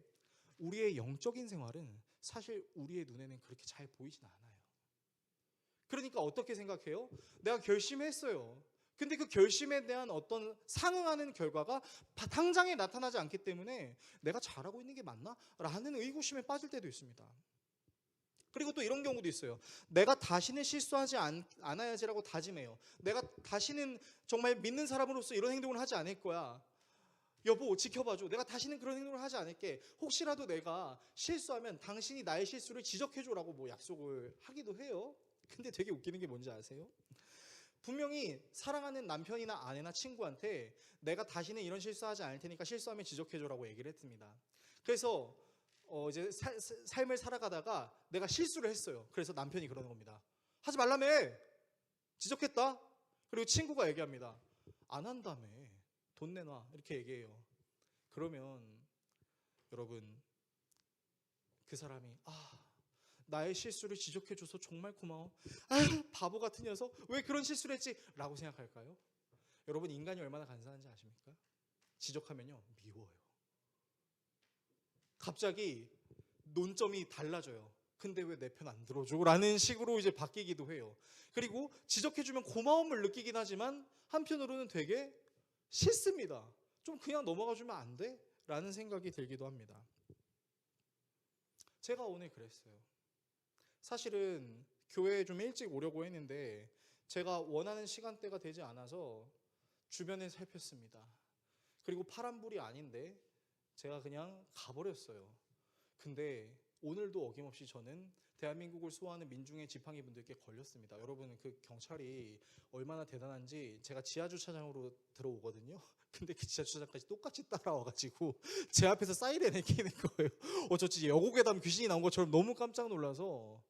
우리의 영적인 생활은 사실 우리의 눈에는 그렇게 잘 보이진 않아요. 그러니까 어떻게 생각해요? 내가 결심했어요. 근데 그 결심에 대한 어떤 상응하는 결과가 당장에 나타나지 않기 때문에 내가 잘하고 있는 게 맞나? 라는 의구심에 빠질 때도 있습니다. 그리고 또 이런 경우도 있어요. 내가 다시는 실수하지 않아야지라고 다짐해요. 내가 다시는 정말 믿는 사람으로서 이런 행동을 하지 않을 거야. 여보 지켜봐줘. 내가 다시는 그런 행동을 하지 않을게. 혹시라도 내가 실수하면 당신이 나의 실수를 지적해줘라고 뭐 약속을 하기도 해요. 근데 되게 웃기는 게 뭔지 아세요? 분명히 사랑하는 남편이나 아내나 친구한테 내가 다시는 이런 실수하지 않을 테니까 실수하면 지적해줘라고 얘기를 했습니다. 그래서 이제 삶을 살아가다가 내가 실수를 했어요. 그래서 남편이 그러는 겁니다. 하지 말라며. 지적했다. 그리고 친구가 얘기합니다. 안 한다며. 돈 내놔. 이렇게 얘기해요. 그러면 여러분 그 사람이 나의 실수를 지적해줘서 정말 고마워. 바보 같은 녀석. 왜 그런 실수를 했지? 라고 생각할까요? 여러분 인간이 얼마나 간사한지 아십니까? 지적하면요 미워요. 갑자기 논점이 달라져요. 근데 왜 내 편 안 들어줘? 라는 식으로 이제 바뀌기도 해요. 그리고 지적해주면 고마움을 느끼긴 하지만 한편으로는 되게 싫습니다. 좀 그냥 넘어가주면 안 돼? 라는 생각이 들기도 합니다. 제가 오늘 그랬어요. 사실은 교회에 좀 일찍 오려고 했는데 제가 원하는 시간대가 되지 않아서 주변에 살폈습니다. 그리고 파란불이 아닌데 제가 그냥 가버렸어요. 근데 오늘도 어김없이 저는 대한민국을 수호하는 민중의 지팡이 분들께 걸렸습니다. 여러분 그 경찰이 얼마나 대단한지 제가 지하주차장으로 들어오거든요. 근데 그 지하주차장까지 똑같이 따라와가지고 제 앞에서 사이렌을 켜는 거예요. 저 진짜 여고괴담 귀신이 나온 것처럼 너무 깜짝 놀라서.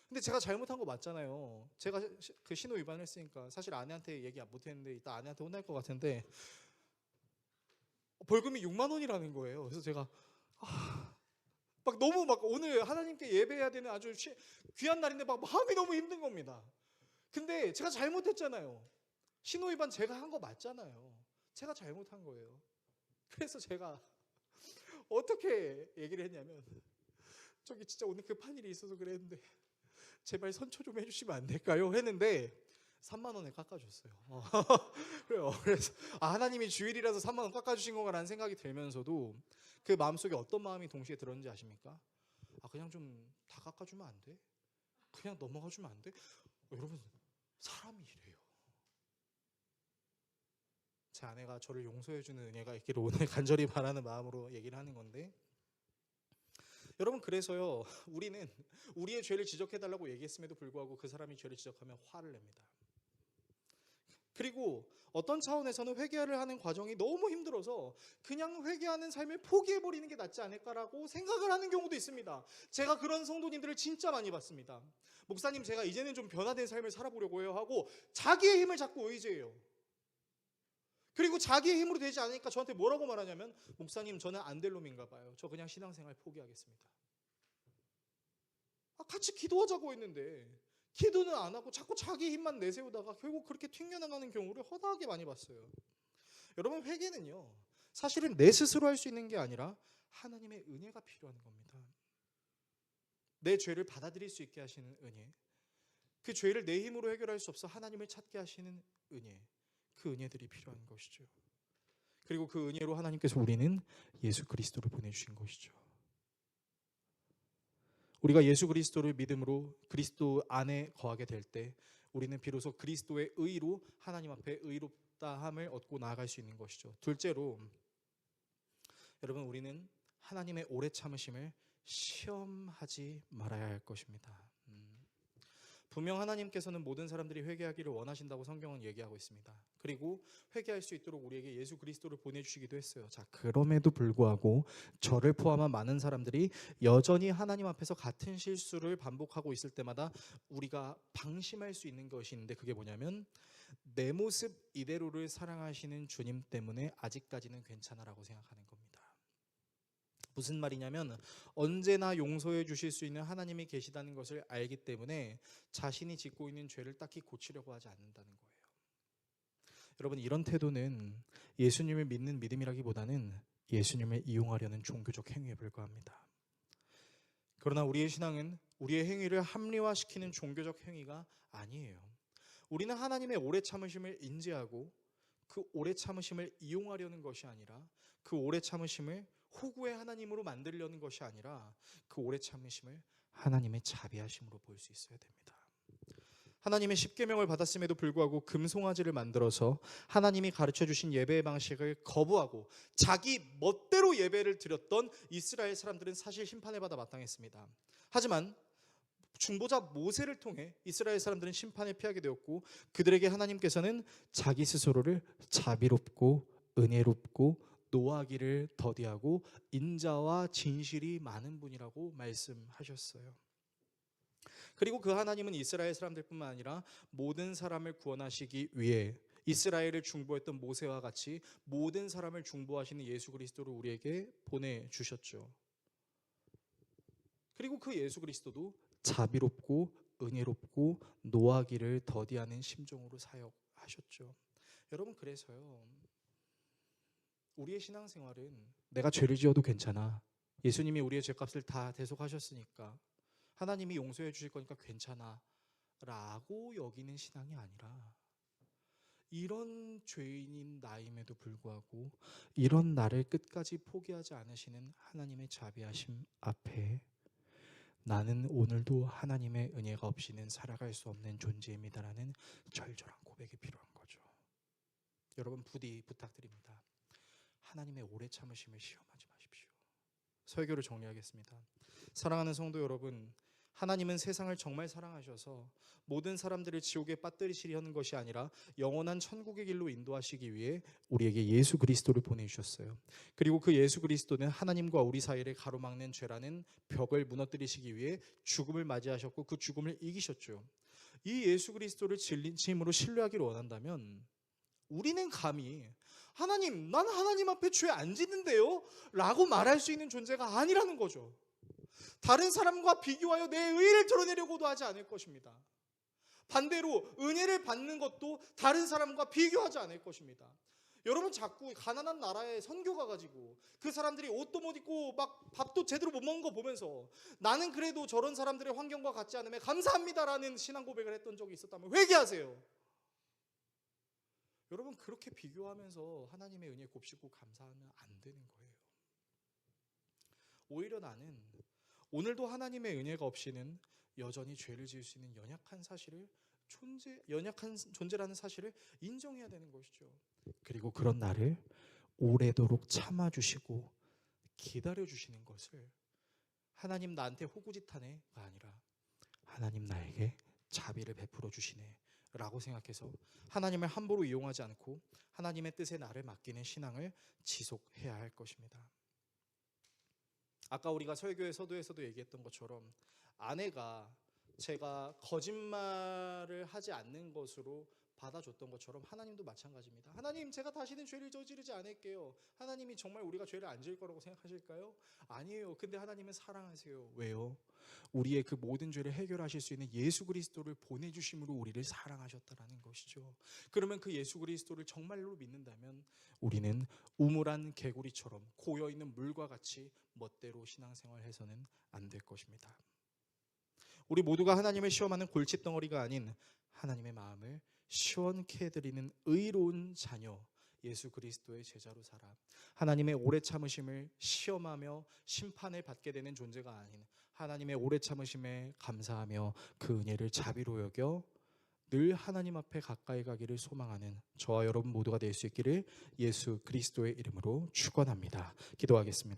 근데 제가 잘못한 거 맞잖아요. 제가 그 신호 위반을 했으니까. 사실 아내한테 얘기 못 했는데 이따 아내한테 혼날 것 같은데 벌금이 6만 원이라는 거예요. 그래서 제가 막 너무 막 오늘 하나님께 예배해야 되는 아주 귀한 날인데 막 마음이 너무 힘든 겁니다. 근데 제가 잘못했잖아요. 신호 위반 제가 한 거 맞잖아요. 제가 잘못한 거예요. 그래서 제가 어떻게 얘기를 했냐면 저기 진짜 오늘 급한 일이 있어서 그랬는데 제발 선처 좀 해주시면 안 될까요? 했는데 3만 원을 깎아줬어요. 그래요. 그래서 하나님이 주일이라서 3만 원 깎아주신 건가라는 생각이 들면서도 그 마음속에 어떤 마음이 동시에 들었는지 아십니까? 그냥 좀 다 깎아주면 안 돼? 그냥 넘어가주면 안 돼? 여러분 사람이 이래요. 제 아내가 저를 용서해주는 은혜가 있기를 오늘 간절히 바라는 마음으로 얘기를 하는 건데 여러분 그래서요 우리는 우리의 죄를 지적해달라고 얘기했음에도 불구하고 그 사람이 죄를 지적하면 화를 냅니다. 그리고 어떤 차원에서는 회개를 하는 과정이 너무 힘들어서 그냥 회개하는 삶을 포기해버리는 게 낫지 않을까라고 생각을 하는 경우도 있습니다. 제가 그런 성도님들을 진짜 많이 봤습니다. 목사님 제가 이제는 좀 변화된 삶을 살아보려고 해요 하고 자기의 힘을 자꾸 의지해요. 그리고 자기의 힘으로 되지 않으니까 저한테 뭐라고 말하냐면 목사님 저는 안 될 놈인가 봐요. 저 그냥 신앙생활 포기하겠습니다. 같이 기도하자고 했는데 기도는 안 하고 자꾸 자기 힘만 내세우다가 결국 그렇게 튕겨나가는 경우를 허다하게 많이 봤어요. 여러분 회개는요 사실은 내 스스로 할 수 있는 게 아니라 하나님의 은혜가 필요한 겁니다. 내 죄를 받아들일 수 있게 하시는 은혜, 그 죄를 내 힘으로 해결할 수 없어 하나님을 찾게 하시는 은혜, 그 은혜들이 필요한 것이죠. 그리고 그 은혜로 하나님께서 우리는 예수 그리스도를 보내주신 것이죠. 우리가 예수 그리스도를 믿음으로 그리스도 안에 거하게 될 때 우리는 비로소 그리스도의 의로 하나님 앞에 의롭다함을 얻고 나아갈 수 있는 것이죠. 둘째로 여러분, 우리는 하나님의 오래 참으심을 시험하지 말아야 할 것입니다. 분명 하나님께서는 모든 사람들이 회개하기를 원하신다고 성경은 얘기하고 있습니다. 그리고 회개할 수 있도록 우리에게 예수 그리스도를 보내주시기도 했어요. 자, 그럼에도 불구하고 저를 포함한 많은 사람들이 여전히 하나님 앞에서 같은 실수를 반복하고 있을 때마다 우리가 방심할 수 있는 것이 있는데, 그게 뭐냐면 내 모습 이대로를 사랑하시는 주님 때문에 아직까지는 괜찮아라고 생각하는 겁니다. 무슨 말이냐면 언제나 용서해 주실 수 있는 하나님이 계시다는 것을 알기 때문에 자신이 짓고 있는 죄를 딱히 고치려고 하지 않는다는 거예요. 여러분, 이런 태도는 예수님을 믿는 믿음이라기보다는 예수님을 이용하려는 종교적 행위에 불과합니다. 그러나 우리의 신앙은 우리의 행위를 합리화시키는 종교적 행위가 아니에요. 우리는 하나님의 오래 참으심을 인지하고 그 오래 참으심을 이용하려는 것이 아니라, 그 오래 참으심을 호구의 하나님으로 만들려는 것이 아니라, 그 오래 참으심을 하나님의 자비하심으로 볼 수 있어야 됩니다. 하나님의 십계명을 받았음에도 불구하고 금송아지를 만들어서 하나님이 가르쳐 주신 예배의 방식을 거부하고 자기 멋대로 예배를 드렸던 이스라엘 사람들은 사실 심판을 받아 마땅했습니다. 하지만 중보자 모세를 통해 이스라엘 사람들은 심판을 피하게 되었고, 그들에게 하나님께서는 자기 스스로를 자비롭고 은혜롭고 노하기를 더디하고 인자와 진실이 많은 분이라고 말씀하셨어요. 그리고 그 하나님은 이스라엘 사람들뿐만 아니라 모든 사람을 구원하시기 위해 이스라엘을 중보했던 모세와 같이 모든 사람을 중보하시는 예수 그리스도를 우리에게 보내주셨죠. 그리고 그 예수 그리스도도 자비롭고 은혜롭고 노하기를 더디하는 심정으로 사역하셨죠. 여러분, 그래서요, 우리의 신앙생활은 내가 죄를 지어도 괜찮아, 예수님이 우리의 죄값을 다 대속하셨으니까 하나님이 용서해 주실 거니까 괜찮아 라고 여기는 신앙이 아니라, 이런 죄인인 나임에도 불구하고 이런 나를 끝까지 포기하지 않으시는 하나님의 자비하심 앞에 나는 오늘도 하나님의 은혜가 없이는 살아갈 수 없는 존재입니다라는 절절한 고백이 필요한 거죠. 여러분, 부디 부탁드립니다. 하나님의 오래 참으심을 시험하지 마십시오. 설교를 정리하겠습니다. 사랑하는 성도 여러분, 하나님은 세상을 정말 사랑하셔서 모든 사람들을 지옥에 빠뜨리시려는 것이 아니라 영원한 천국의 길로 인도하시기 위해 우리에게 예수 그리스도를 보내주셨어요. 그리고 그 예수 그리스도는 하나님과 우리 사이를 가로막는 죄라는 벽을 무너뜨리시기 위해 죽음을 맞이하셨고 그 죽음을 이기셨죠. 이 예수 그리스도를 진심으로 신뢰하기를 원한다면 우리는 감히 하나님, 난 하나님 앞에 죄 안 짓는데요? 라고 말할 수 있는 존재가 아니라는 거죠. 다른 사람과 비교하여 내 의의를 드러내려고도 하지 않을 것입니다. 반대로 은혜를 받는 것도 다른 사람과 비교하지 않을 것입니다. 여러분, 자꾸 가난한 나라에 선교 가가지고 그 사람들이 옷도 못 입고 막 밥도 제대로 못 먹는 거 보면서 나는 그래도 저런 사람들의 환경과 같지 않음에 감사합니다라는 신앙 고백을 했던 적이 있었다면 회개하세요. 여러분, 그렇게 비교하면서 하나님의 은혜에 곱씹고 감사하면 안 되는 거예요. 오히려 나는 오늘도 하나님의 은혜가 없이는 여전히 죄를 지을 수 있는 연약한 존재라는 사실을 인정해야 되는 것이죠. 그리고 그런 나를 오래도록 참아주시고 기다려주시는 것을 하나님 나한테 호구짓하네가 아니라 하나님 나에게 자비를 베풀어 주시네 라고 생각해서 하나님을 함부로 이용하지 않고 하나님의 뜻에 나를 맡기는 신앙을 지속해야 할 것입니다. 아까 우리가 설교의 서두에서도 얘기했던 것처럼 아내가 제가 거짓말을 하지 않는 것으로 받아줬던 것처럼 하나님도 마찬가지입니다. 하나님, 제가 다시는 죄를 저지르지 않을게요. 하나님이 정말 우리가 죄를 안 지을 거라고 생각하실까요? 아니에요. 근데 하나님은 사랑하세요. 왜요? 우리의 그 모든 죄를 해결하실 수 있는 예수 그리스도를 보내주심으로 우리를 사랑하셨다라는 것이죠. 그러면 그 예수 그리스도를 정말로 믿는다면 우리는 우물한 개구리처럼 고여있는 물과 같이 멋대로 신앙생활해서는 안 될 것입니다. 우리 모두가 하나님을 시험하는 골칫덩어리가 아닌 하나님의 마음을 시원케 해드리는 의로운 자녀, 예수 그리스도의 제자로 살아 하나님의 오래 참으심을 시험하며 심판을 받게 되는 존재가 아닌 하나님의 오래 참으심에 감사하며 그 은혜를 자비로 여겨 늘 하나님 앞에 가까이 가기를 소망하는 저와 여러분 모두가 될 수 있기를 예수 그리스도의 이름으로 축원합니다. 기도하겠습니다.